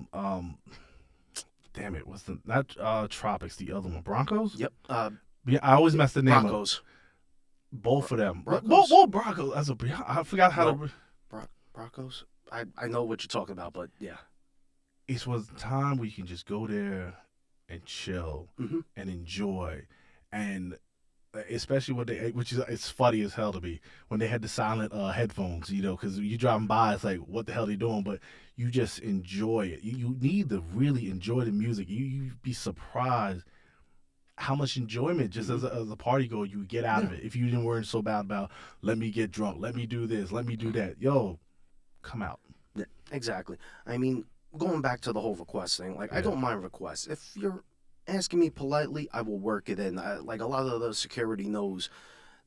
damn it, what's the not Tropics, the other one, Broncos? Yep. Yeah, I always mess the name Broncos. up. Both of them. Broncos. Both Broncos. I forgot how to. Broncos. I know what you're talking about, but yeah. It was time where you can just go there and chill and enjoy, and especially when it's funny as hell to me when they had the silent headphones, because you driving by, it's like, what the hell are they doing? But you just enjoy it. You need to really enjoy the music. You'd be surprised how much enjoyment just as a party goer you get out of it if you didn't worry so bad about let me get drunk, let me do this, let me do that. Yo, come out. Yeah, exactly. I mean, going back to the whole request thing, like I don't mind requests. If you're asking me politely, I will work it in. Like a lot of the security knows,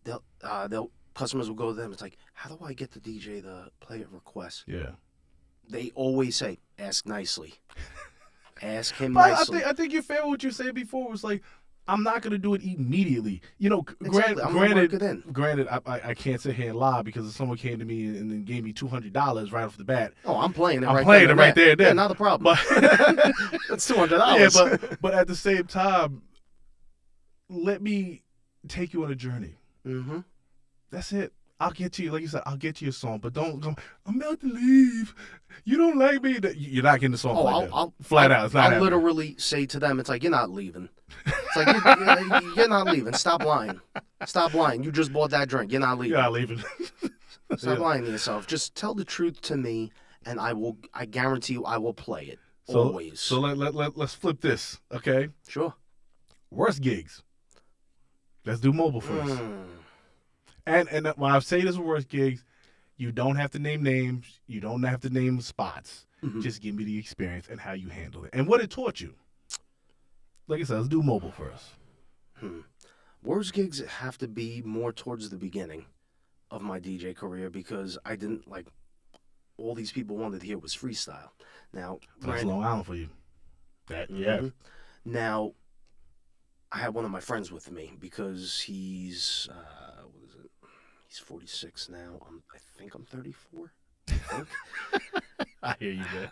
they'll customers will go to them. It's like, how do I get the DJ to play a request? Yeah. They always say, ask nicely. Ask him But nicely. I think you're fair with what you said before. Was like, I'm not gonna do it immediately. Exactly. I'm gonna work it in. Granted, I can't sit here and lie because if someone came to me and then gave me $200 right off the bat. Oh, I'm playing it. I'm right playing there it right there and then. Yeah, not a problem. But that's $200. Yeah, but at the same time, let me take you on a journey. That's it. I'll get you, like you said, I'll get you a song, but don't come, I'm about to leave. You don't like me. You're not getting the song flat out. It's not I'll literally say to them, it's like, you're not leaving. It's like, you're not leaving. Stop lying. Stop lying. You just bought that drink. You're not leaving. You're not leaving. Stop lying to yourself. Just tell the truth to me, and I guarantee you I will play it. Always. So let's flip this, okay? Sure. Worst gigs. Let's do mobile first. And when I say this is worst gigs, you don't have to name names. You don't have to name spots. Just give me the experience and how you handle it and what it taught you. Like I said, let's do mobile first. Worst gigs have to be more towards the beginning of my DJ career because I didn't like all these people wanted to hear was freestyle. Now, that's Long Island for you. Now, I had one of my friends with me because he's he's 46 now. I think I'm 34. I hear you, man.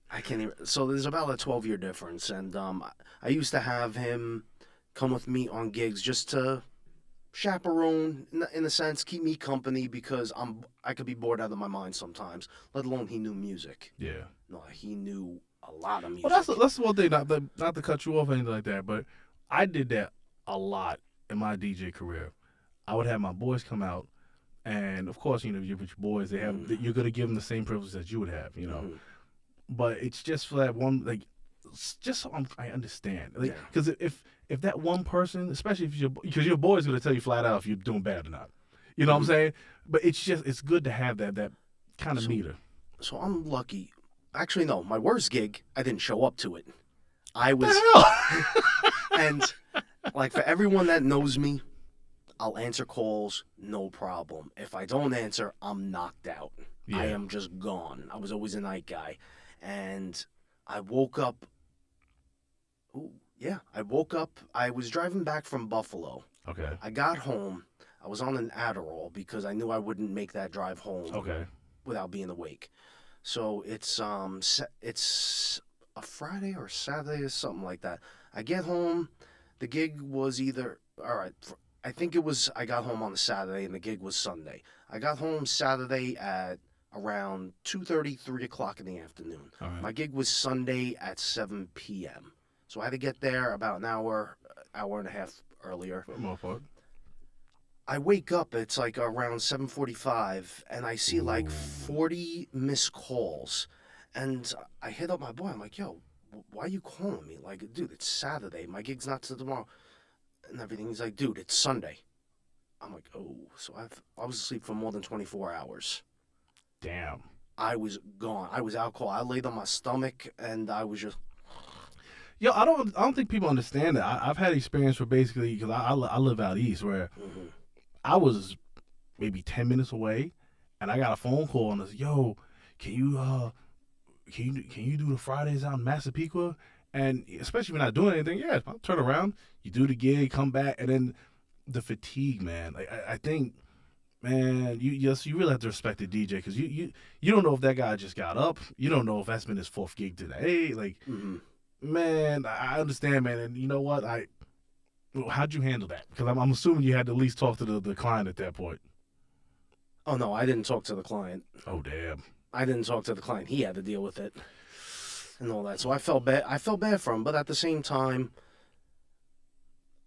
I can't even. So there's about a 12-year difference, and I used to have him come with me on gigs just to chaperone, in a sense, keep me company because I could be bored out of my mind sometimes. Let alone he knew music. Yeah. No, he knew a lot of music. Well, that's one thing. Not to cut you off or anything like that, but I did that a lot in my DJ career. I would have my boys come out, and of course, you're with your boys. You're gonna give them the same privilege that you would have, But it's just for that one, like, just so I understand, because if that one person, especially because your boy's gonna tell you flat out if you're doing bad or not, you know what I'm saying? But it's good to have that kind of meter. So I'm lucky. Actually, no, my worst gig, I didn't show up to it. I was, and like for everyone that knows me, I'll answer calls, no problem. If I don't answer, I'm knocked out. Yeah. I am just gone. I was always a night guy. And I woke up. I was driving back from Buffalo. Okay. I got home. I was on an Adderall because I knew I wouldn't make that drive home. Okay. Without being awake. So it's a Friday or Saturday or something like that. I get home. The gig was either, all right, I think it was, I got home on a Saturday and the gig was Sunday. I got home Saturday at around 2:30, 3 o'clock in the afternoon. All right. My gig was Sunday at 7 p.m. So I had to get there about an hour and a half earlier. For the most part. I wake up, it's like around 7:45, and I see like 40 missed calls. And I hit up my boy. I'm like, yo, why are you calling me? Like, dude, it's Saturday. My gig's not till tomorrow. And everything. He's like, dude, it's Sunday. I'm like, oh. So I was asleep for more than 24 hours. Damn. I was gone. I was out cold. I laid on my stomach, and I was just... Yo, I don't think people understand that. I've had experience where basically, because I live out east, where I was maybe 10 minutes away, and I got a phone call and I said, yo, can you do the Fridays out in Massapequa? And especially if you're not doing anything, yeah, I'll turn around, you do the gig, come back, and then the fatigue, man. Like I think, man, you really have to respect the DJ, because you don't know if that guy just got up, you don't know if that's been his fourth gig today. Like, man, I understand, man, and you know what? How'd you handle that? Because I'm assuming you had to at least talk to the client at that point. Oh, no, I didn't talk to the client. Oh, damn. I didn't talk to the client. He had to deal with it and all that. So I felt bad. I felt bad for him, but at the same time,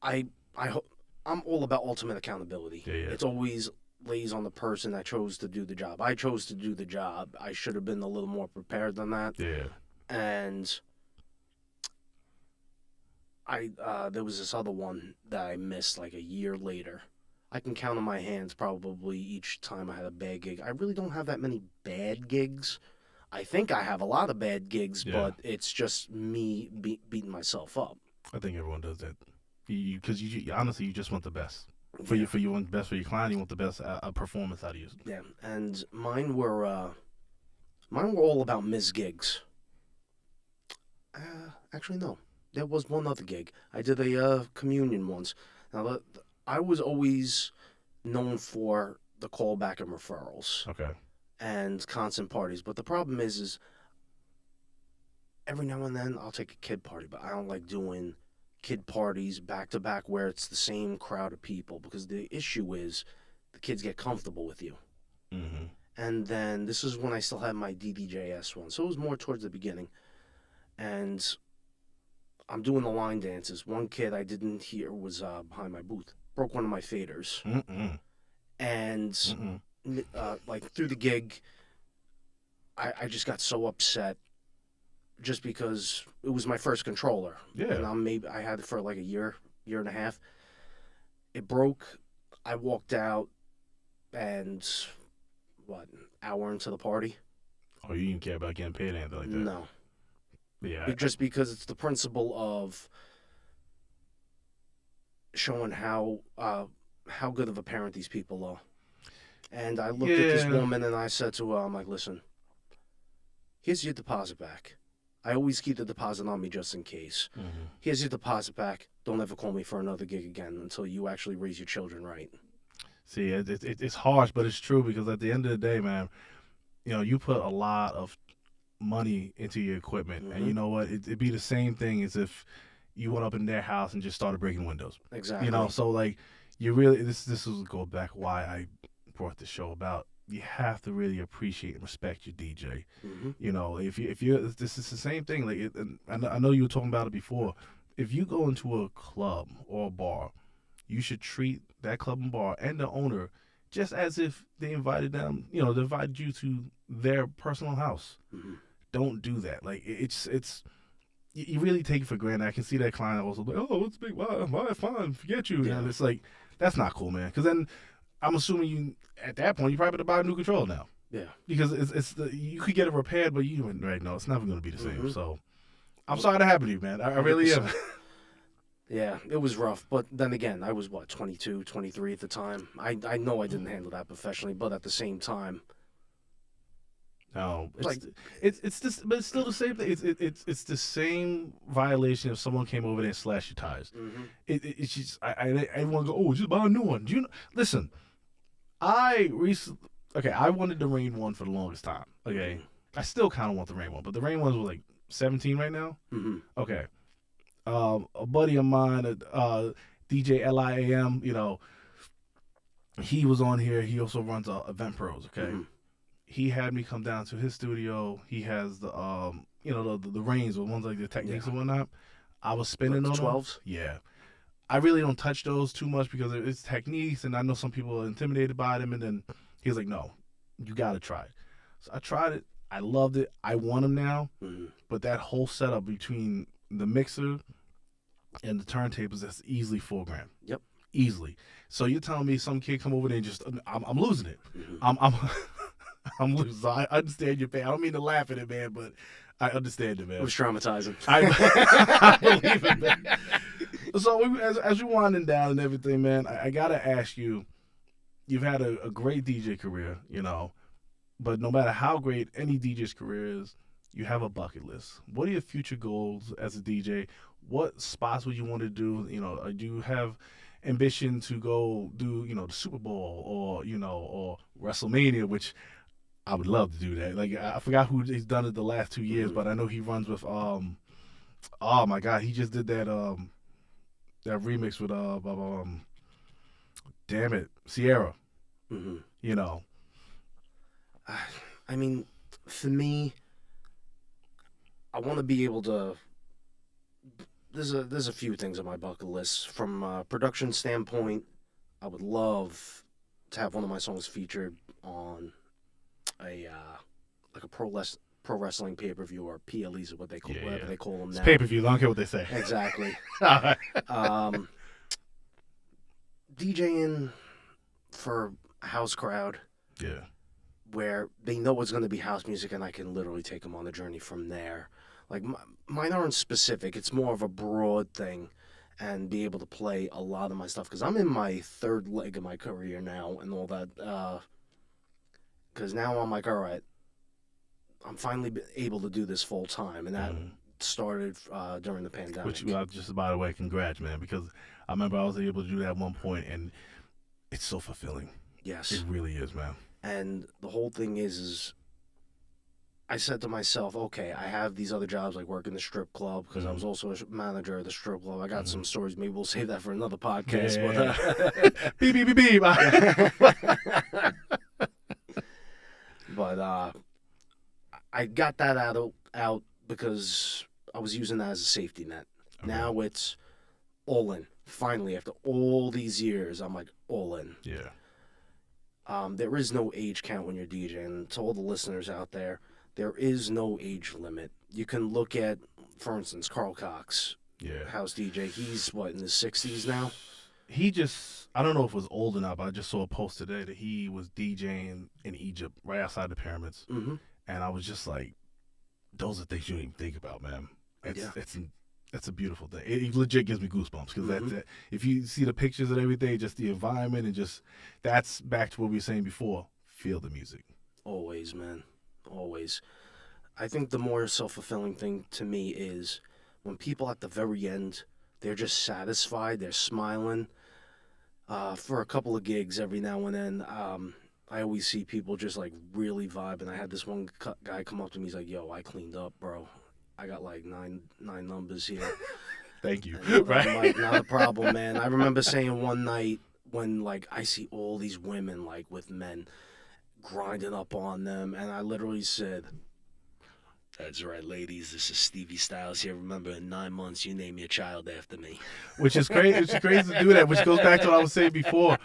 I'm all about ultimate accountability. Yeah. It's always lays on the person that chose to do the job. I chose to do the job. I should have been a little more prepared than that. Yeah. And there was this other one that I missed like a year later. I can count on my hands probably each time I had a bad gig. I really don't have that many bad gigs. I think I have a lot of bad gigs, but it's just me beating myself up. I think everyone does that. Because you honestly, you just want the best. You want the best for your client. You want the best performance out of you. Yeah, and mine were all about missed gigs. Actually, no. There was one other gig. I did a communion once. Now, I was always known for the callback and referrals. Okay. And constant parties. But the problem is every now and then I'll take a kid party, but I don't like doing kid parties back to back where it's the same crowd of people, because the issue is the kids get comfortable with you. Mm-hmm. And then this is when I still had my DDJS one. So it was more towards the beginning. And I'm doing the line dances. One kid I didn't hear was behind my booth. Broke one of my faders. And like through the gig, I just got so upset just because it was my first controller. Yeah. And I had it for like a year and a half. It broke. I walked out, and an hour into the party. Oh, you didn't care about getting paid or anything like that? No. Yeah. Just because it's the principle of showing how good of a parent these people are. And I looked at this woman and I said to her, I'm like, listen, here's your deposit back. I always keep the deposit on me just in case. Mm-hmm. Here's your deposit back. Don't ever call me for another gig again until you actually raise your children right. See, it's harsh, but it's true, because at the end of the day, man, you know, you put a lot of money into your equipment, and you know what? It'd be the same thing as if you went up in their house and just started breaking windows. Exactly. You know, so like, you really, this will go back why I brought the show about. You have to really appreciate and respect your DJ. Mm-hmm. You know, if you're, this is the same thing. Like, I know you were talking about it before. If you go into a club or a bar, you should treat that club and bar and the owner just as if they invited them. You know, they invited you to their personal house. Mm-hmm. Don't do that. Like, it's you really take it for granted. I can see that client also like, oh, it's big. Why, fine, forget you. Yeah. And it's like, that's not cool, man. Because then I'm assuming you, at that point, you probably have to buy a new controller now. Yeah. Because you could get it repaired, but you right now it's never going to be the same. Mm-hmm. So I'm sorry that happened to you, man. I really am. Yeah, it was rough. But then again, I was 22, 23 at the time. I know I didn't handle that professionally, but at the same time. No, it's this, but it's still the same thing. It's the same violation if someone came over there and slashed your tires. Mm-hmm. It's just everyone go, oh, just buy a new one. Do you know? Listen, I wanted the Rain one for the longest time. Okay, I still kind of want the Rain one, but the Rain ones were like 17 right now. Mm-hmm. Okay, A buddy of mine, DJ LIAM, he was on here. He also runs Event Pros. Okay, he had me come down to his studio. He has the reins, the ones like the techniques and whatnot. I was spinning Like on the them. 12s? Yeah. I really don't touch those too much because it's techniques, and I know some people are intimidated by them. And then he was like, "No, you got to try it." So I tried it. I loved it. I want them now. But that whole setup between the mixer and the turntables, that's easily $4,000. Yep. Easily. So you're telling me some kid come over there and just I'm losing it. I'm I'm losing. So I understand your pain. I don't mean to laugh at it, man, but I understand it, man. It was traumatizing. I believe it, man. So as we're winding down and everything, man, I gotta ask you. You've had a great DJ career, but no matter how great any DJ's career is, you have a bucket list. What are your future goals as a DJ? What spots would you want to do? Do you have ambition to go do, the Super Bowl or WrestleMania, which I would love to do that. Like I forgot who he's done it the last 2 years, but I know he runs with oh my God, he just did that that remix with damn it, Sierra. I mean, for me, I want to be able to. There's a few things on my bucket list. From a production standpoint, I would love to have one of my songs featured on a like a pro wrestling pay-per-view, or PLEs is what they call whatever they call them now. Pay-per-view. I don't care what they say. Exactly. DJing for a house crowd. Yeah. Where they know it's going to be house music, and I can literally take them on the journey from there. Like, mine aren't specific. It's more of a broad thing, and be able to play a lot of my stuff. Because I'm in my third leg of my career now and all that. Because now I'm like, all right, I'm finally able to do this full time. And that started during the pandemic. Which, just by the way, congrats, man. Because I remember I was able to do that at one point, and it's so fulfilling. Yes. It really is, man. And the whole thing is I said to myself, okay, I have these other jobs, like working the strip club, because I was also a manager of the strip club. I got some stories. Maybe we'll save that for another podcast. Yeah. But, beep, beep, beep, beep. but I got that out because I was using that as a safety net. Okay. Now it's all in. Finally, after all these years, I'm like, all in. Yeah. There is no age count when you're DJing. To all the listeners out there, there is no age limit. You can look at, for instance, Carl Cox, house DJ. He's, in his 60s now? He just, I don't know if it was old enough, but I just saw a post today that he was DJing in Egypt, right outside the pyramids. Mm-hmm. And I was just like, those are things you don't even think about, man. That's a beautiful thing. It legit gives me goosebumps because that's it. If you see the pictures and everything, just the environment and just, that's back to what we were saying before. Feel the music. Always, man. Always. I think the more self-fulfilling thing to me is when people at the very end, they're just satisfied, they're smiling. For a couple of gigs every now and then, I always see people just like really vibing. I had this one guy come up to me, he's like, yo, I cleaned up, bro. I got like nine numbers here. Thank you. Right? I'm like, not a problem, man. I remember saying one night when like I see all these women like with men grinding up on them, and I literally said, that's right, ladies, this is Stevie Styles here. Remember, in 9 months, you name your child after me. Which is crazy. It's crazy to do that, which goes back to what I was saying before.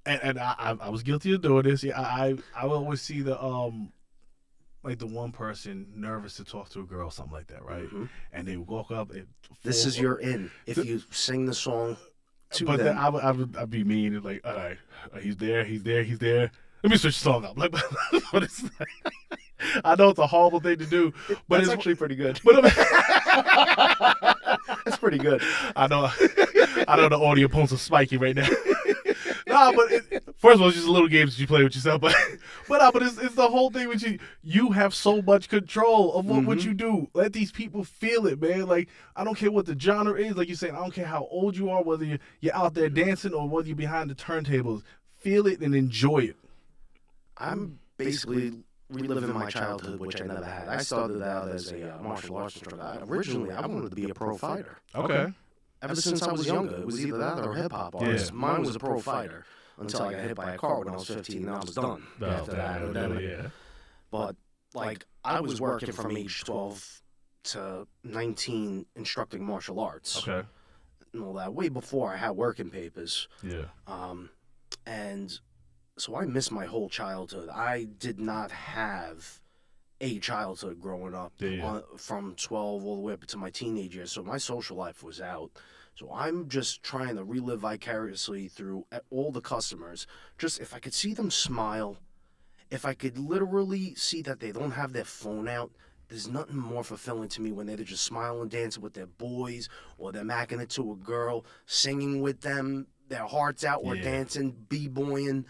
And I was guilty of doing this. Yeah, I will always see the like the one person nervous to talk to a girl, something like that, right? Mm-hmm. And they walk up. This is your in. If you sing the song to but them. Then I'd be mean and like, all right, he's there. Let me switch the song up. Like, but it's like, I know it's a horrible thing to do, but it's actually pretty good. But it's pretty good. I know the audio points are spiky right now. Nah, but first of all, it's just little games that you play with yourself. But it's the whole thing with you. You have so much control of what you do. Let these people feel it, man. Like, I don't care what the genre is. Like you're saying, I don't care how old you are, whether you're out there dancing or whether you're behind the turntables. Feel it and enjoy it. I'm basically reliving my childhood, which I never had. I started out as a martial arts instructor. Originally, I wanted to be a pro fighter. Okay. Ever since I was younger, it was either that or hip hop artist. Mine was a pro fighter until I got hit by a car when I was 15, and I was done after that. But like, I was working from age 12 to 19 instructing martial arts. Okay. And all that, way before I had working papers. Yeah. And so I missed my whole childhood. I did not have a childhood growing up from 12 all the way up to my teenage years. So my social life was out. So I'm just trying to relive vicariously through all the customers. Just if I could see them smile, if I could literally see that they don't have their phone out, there's nothing more fulfilling to me when they're just smiling, dancing with their boys, or they're macking it to a girl, singing with them, their hearts out, or dancing, b-boying,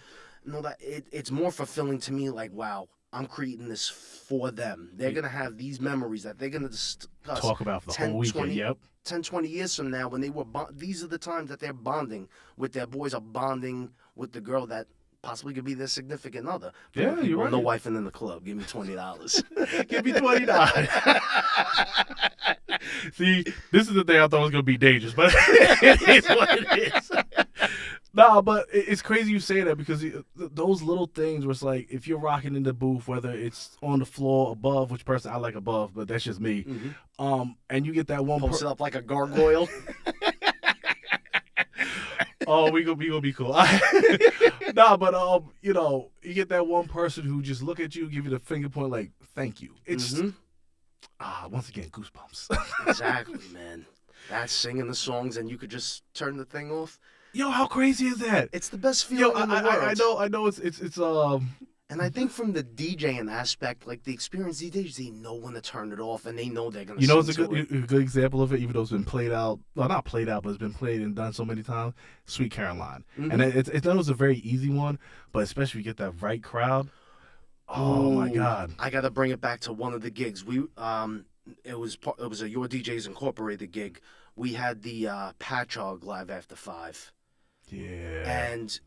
and all that. It's more fulfilling to me, like, wow, I'm creating this for them. They're going to have these memories that they're going to discuss. Talk about for the whole weekend, 10, 20 years from now, when they were these are the times that they're bonding with their boys, or bonding with the girl that possibly could be their significant other. Yeah, you're right. No wife and in the club. Give me $20. Give me $20. See, this is the thing I thought was going to be dangerous, but it is what it is. Nah, but it's crazy you say that, because those little things where it's like, if you're rocking in the booth, whether it's on the floor, above, which person I like above, but that's just me, and you get that one Post it up like a gargoyle. Oh, we gonna be cool. Nah, but you know, you get that one person who just look at you, give you the finger point, like, thank you. It's once again, goosebumps. Exactly, man. That's singing the songs, and you could just turn the thing off. Yo, how crazy is that? It's the best feeling in the world. I know. It's. And I think from the DJing aspect, like the experienced DJs, they know when to turn it off, and they know they're gonna. You know, it's a good example of it, even though it's been played out. Well, not played out, but it's been played and done so many times. Sweet Caroline, and it was a very easy one, but especially if you get that right crowd. Oh my God! I got to bring it back to one of the gigs. It was a Your DJs Incorporated gig. We had the Patchogue live after 5. Yeah. And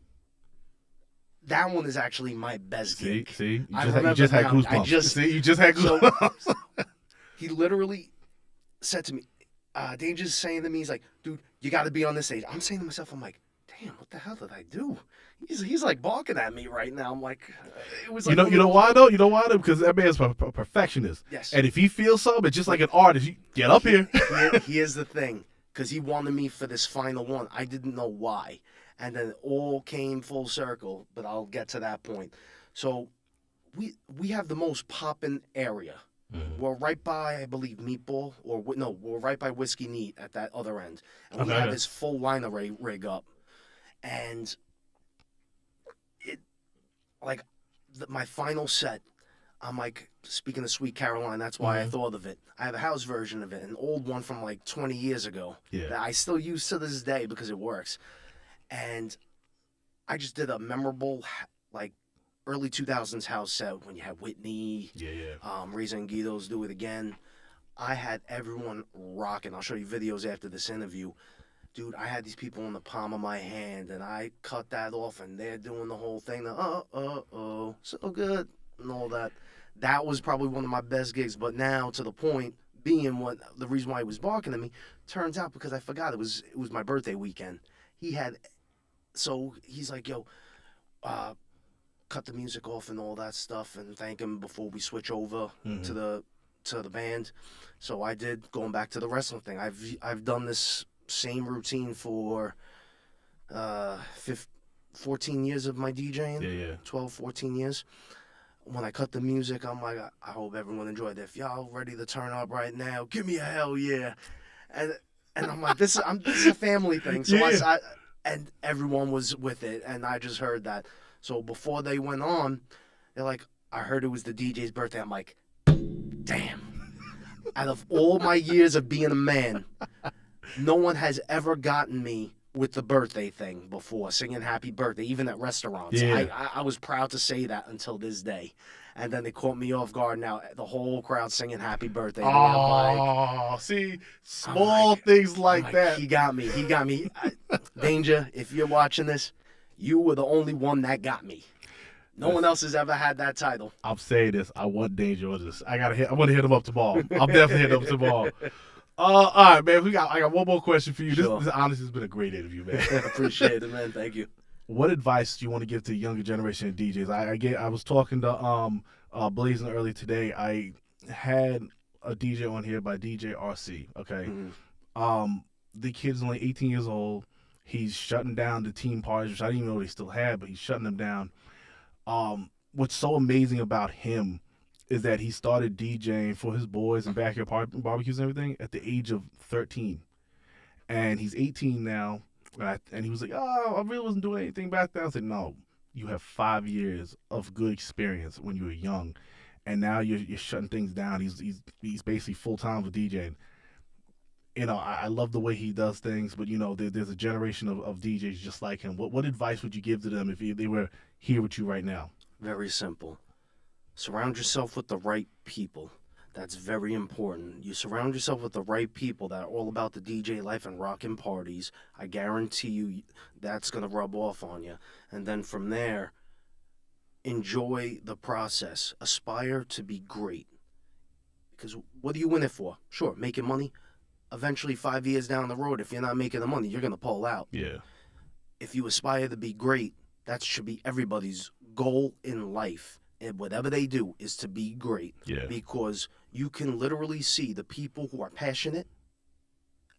that one is actually my best gig. See, you just had goosebumps. You just had goosebumps. So, he literally said to me, Danger's saying to me, he's like, dude, you got to be on this stage. I'm saying to myself, I'm like, damn, what the hell did I do? He's like barking at me right now. I'm like, it was like, you know why though? Because that man's a perfectionist. Yes. And if he feels something, it's just like an artist. You get up here. Here's the thing. Because he wanted me for this final one. I didn't know why. And then it all came full circle, but I'll get to that point. So we have the most poppin' area. We're right by, I believe, Meatball, we're right by Whiskey Neat at that other end. And we have this full line array rig up. And my final set, I'm like, speaking of Sweet Caroline, that's why I thought of it. I have a house version of it, an old one from like 20 years ago that I still use to this day because it works. And I just did a memorable, like, early 2000s house set when you had Whitney, Reza and Guido's Do It Again. I had everyone rocking. I'll show you videos after this interview. Dude, I had these people in the palm of my hand, and I cut that off, and they're doing the whole thing. So good, and all that. That was probably one of my best gigs, but now to the point being the reason why he was barking at me, turns out because I forgot it was my birthday weekend. So he's like, yo, cut the music off and all that stuff and thank him before we switch over to the band. So I did, going back to the wrestling thing. I've done this same routine for 14 years of my DJing. 12, 14 years. When I cut the music, I'm like, I hope everyone enjoyed it. If y'all ready to turn up right now, give me a hell yeah. And I'm like, this is a family thing. So and everyone was with it, and I just heard that. So before they went on, they're like, I heard it was the DJ's birthday. I'm like, damn. Out of all my years of being a man, no one has ever gotten me with the birthday thing before, singing happy birthday, even at restaurants. I was proud to say that until this day. And then they caught me off guard. Now the whole crowd singing happy birthday. See, small things like that. He got me. Danger, if you're watching this, you were the only one that got me. No one else has ever had that title. I'm saying this. I want Danger on this. I want to hit him up tomorrow. I'm definitely hitting him up tomorrow. All right, man. I got one more question for you. Sure. This honestly has been a great interview, man. Appreciate it, man. Thank you. What advice do you want to give to the younger generation of DJs? I was talking to Blazing earlier today. I had a DJ on here by DJ RC. Okay, the kid's only 18 years old. He's shutting down the team parties, which I didn't even know they still had, but he's shutting them down. What's so amazing about him is that he started DJing for his boys and backyard barbecues and everything at the age of 13, and he's 18 now. And he was like, "Oh, I really wasn't doing anything back then." I said, "No, you have 5 years of good experience when you were young, and now you're shutting things down." He's basically full time with DJing. You know, I love the way he does things, but you know, there's a generation of DJs just like him. What advice would you give to them if they were here with you right now? Very simple. Surround yourself with the right people. That's very important. You surround yourself with the right people that are all about the DJ life and rocking parties. I guarantee you that's going to rub off on you. And then from there, enjoy the process. Aspire to be great. Because what are you in it for? Sure, making money. Eventually, 5 years down the road, if you're not making the money, you're going to pull out. Yeah. If you aspire to be great, that should be everybody's goal in life. And whatever they do is to be great. Yeah. Because you can literally see the people who are passionate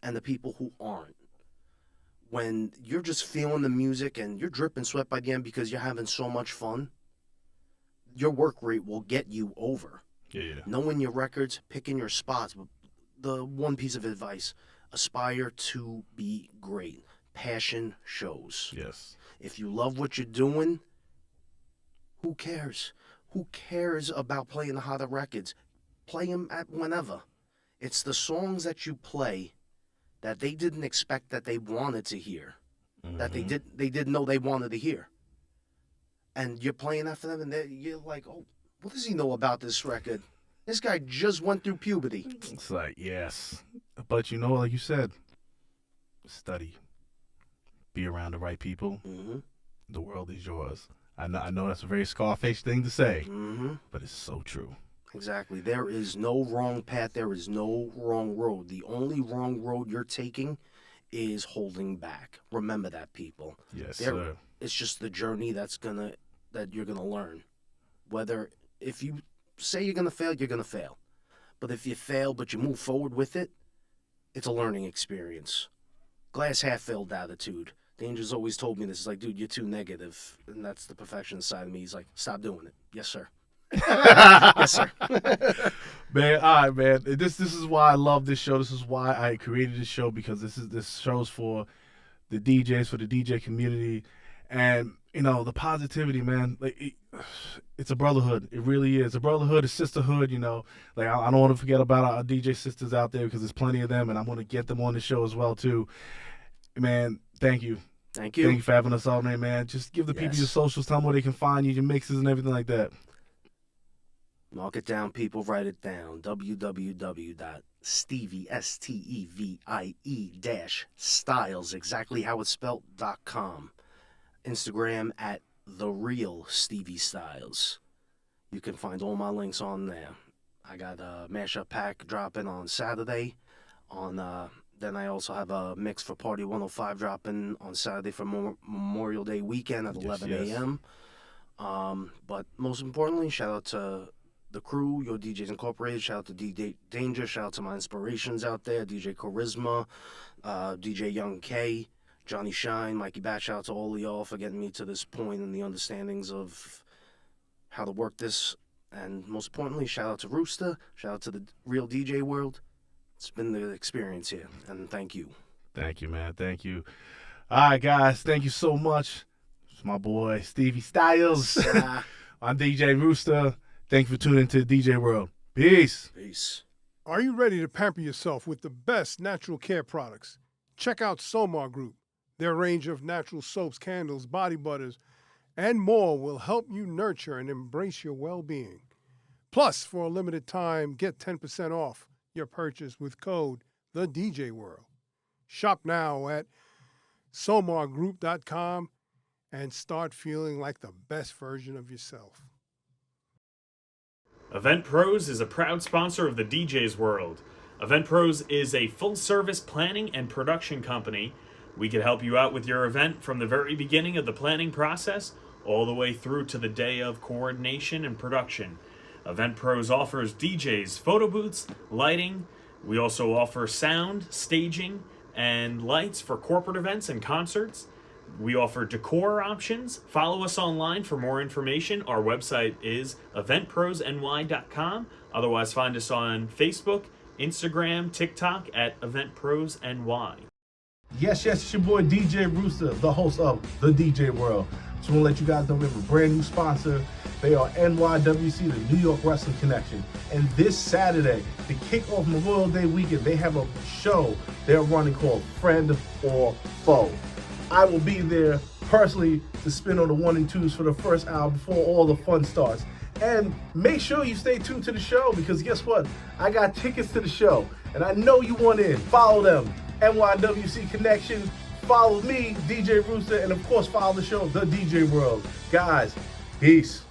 and the people who aren't. When you're just feeling the music and you're dripping sweat by the end because you're having so much fun, your work rate will get you over. Yeah. Knowing your records, picking your spots. The one piece of advice, aspire to be great. Passion shows. Yes. If you love what you're doing, who cares? Who cares about playing the hotter records? Play them at whenever. It's the songs that you play that they didn't expect that they wanted to hear, that they didn't know they wanted to hear. And you're playing that for them, and you're like, oh, what does he know about this record? This guy just went through puberty. It's like, yes. But you know, like you said, study. Be around the right people. Mm-hmm. The world is yours. I know that's a very Scarface thing to say, Mm-hmm. but it's so true. Exactly. There is no wrong path. There is no wrong road. The only wrong road you're taking is holding back. Remember that, people. Yes, sir. It's just the journey that you're gonna learn. Whether if you say you're gonna fail, you're gonna fail. But if you fail, but you move forward with it, it's a learning experience. Glass half filled attitude. Danger's always told me this. He's like, dude, you're too negative. And that's the perfectionist side of me. He's like, stop doing it. Yes, sir. Yes, sir. Man, all right, man. This is why I love this show. This is why I created this show, because this show's for the DJs, for the DJ community. And, you know, the positivity, man. Like, it's a brotherhood. It really is. A brotherhood, a sisterhood, you know. Like, I don't want to forget about our DJ sisters out there, because there's plenty of them, and I'm going to get them on the show as well, too. Man, thank you. Thank you. Thank you for having us on there, man. Just give the people your socials, tell them where they can find you, your mixes and everything like that. Mark it down, people. Write it down. www.stevie, STEVIE-styles, exactly how it's spelled.com. Instagram at The Real Stevie Styles. You can find all my links on there. I got a mashup pack dropping on Saturday. Then I also have a mix for Party 105 dropping on Saturday for Memorial Day weekend at 11 a.m. But most importantly, shout out to the crew, Your DJs Incorporated. Shout out to DJ Danger. Shout out to my inspirations out there, DJ Charisma, DJ Young K, Johnny Shine, Mikey Bat. Shout out to all of y'all for getting me to this point and the understandings of how to work this. And most importantly, shout out to Rooster. Shout out to the real DJ world. It's been the experience here, and thank you. Thank you, man. Thank you. All right, guys. Thank you so much. It's my boy, Stevie Styles. I'm DJ Rooster. Thank you for tuning into the DJ World. Peace. Peace. Are you ready to pamper yourself with the best natural care products? Check out Somar Group. Their range of natural soaps, candles, body butters, and more will help you nurture and embrace your well-being. Plus, for a limited time, get 10% off your purchase with code TheDJWorld. Shop now at somargroup.com and start feeling like the best version of yourself. Event Pros is a proud sponsor of the DJ's World. Event Pros is a full-service planning and production company. We can help you out with your event from the very beginning of the planning process all the way through to the day of coordination and production. Event Pros offers DJs, photo booths, lighting. We also offer sound, staging, and lights for corporate events and concerts. We offer decor options. Follow us online for more information. Our website is eventprosny.com. Otherwise, find us on Facebook, Instagram, TikTok at eventprosny. Yes, it's your boy DJ Rooster, the host of The DJ World. Just want to let you guys know we have a brand new sponsor. They are NYWC, the New York Wrestling Connection. And this Saturday, to kick off Memorial Day weekend, they have a show they're running called Friend or Foe. I will be there personally to spin on the 1 and 2s for the first hour before all the fun starts. And make sure you stay tuned to the show because guess what? I got tickets to the show and I know you want in. Follow them, NYWC Connection. Follow me, DJ Rooster, and of course follow the show, The DJ World. Guys, peace.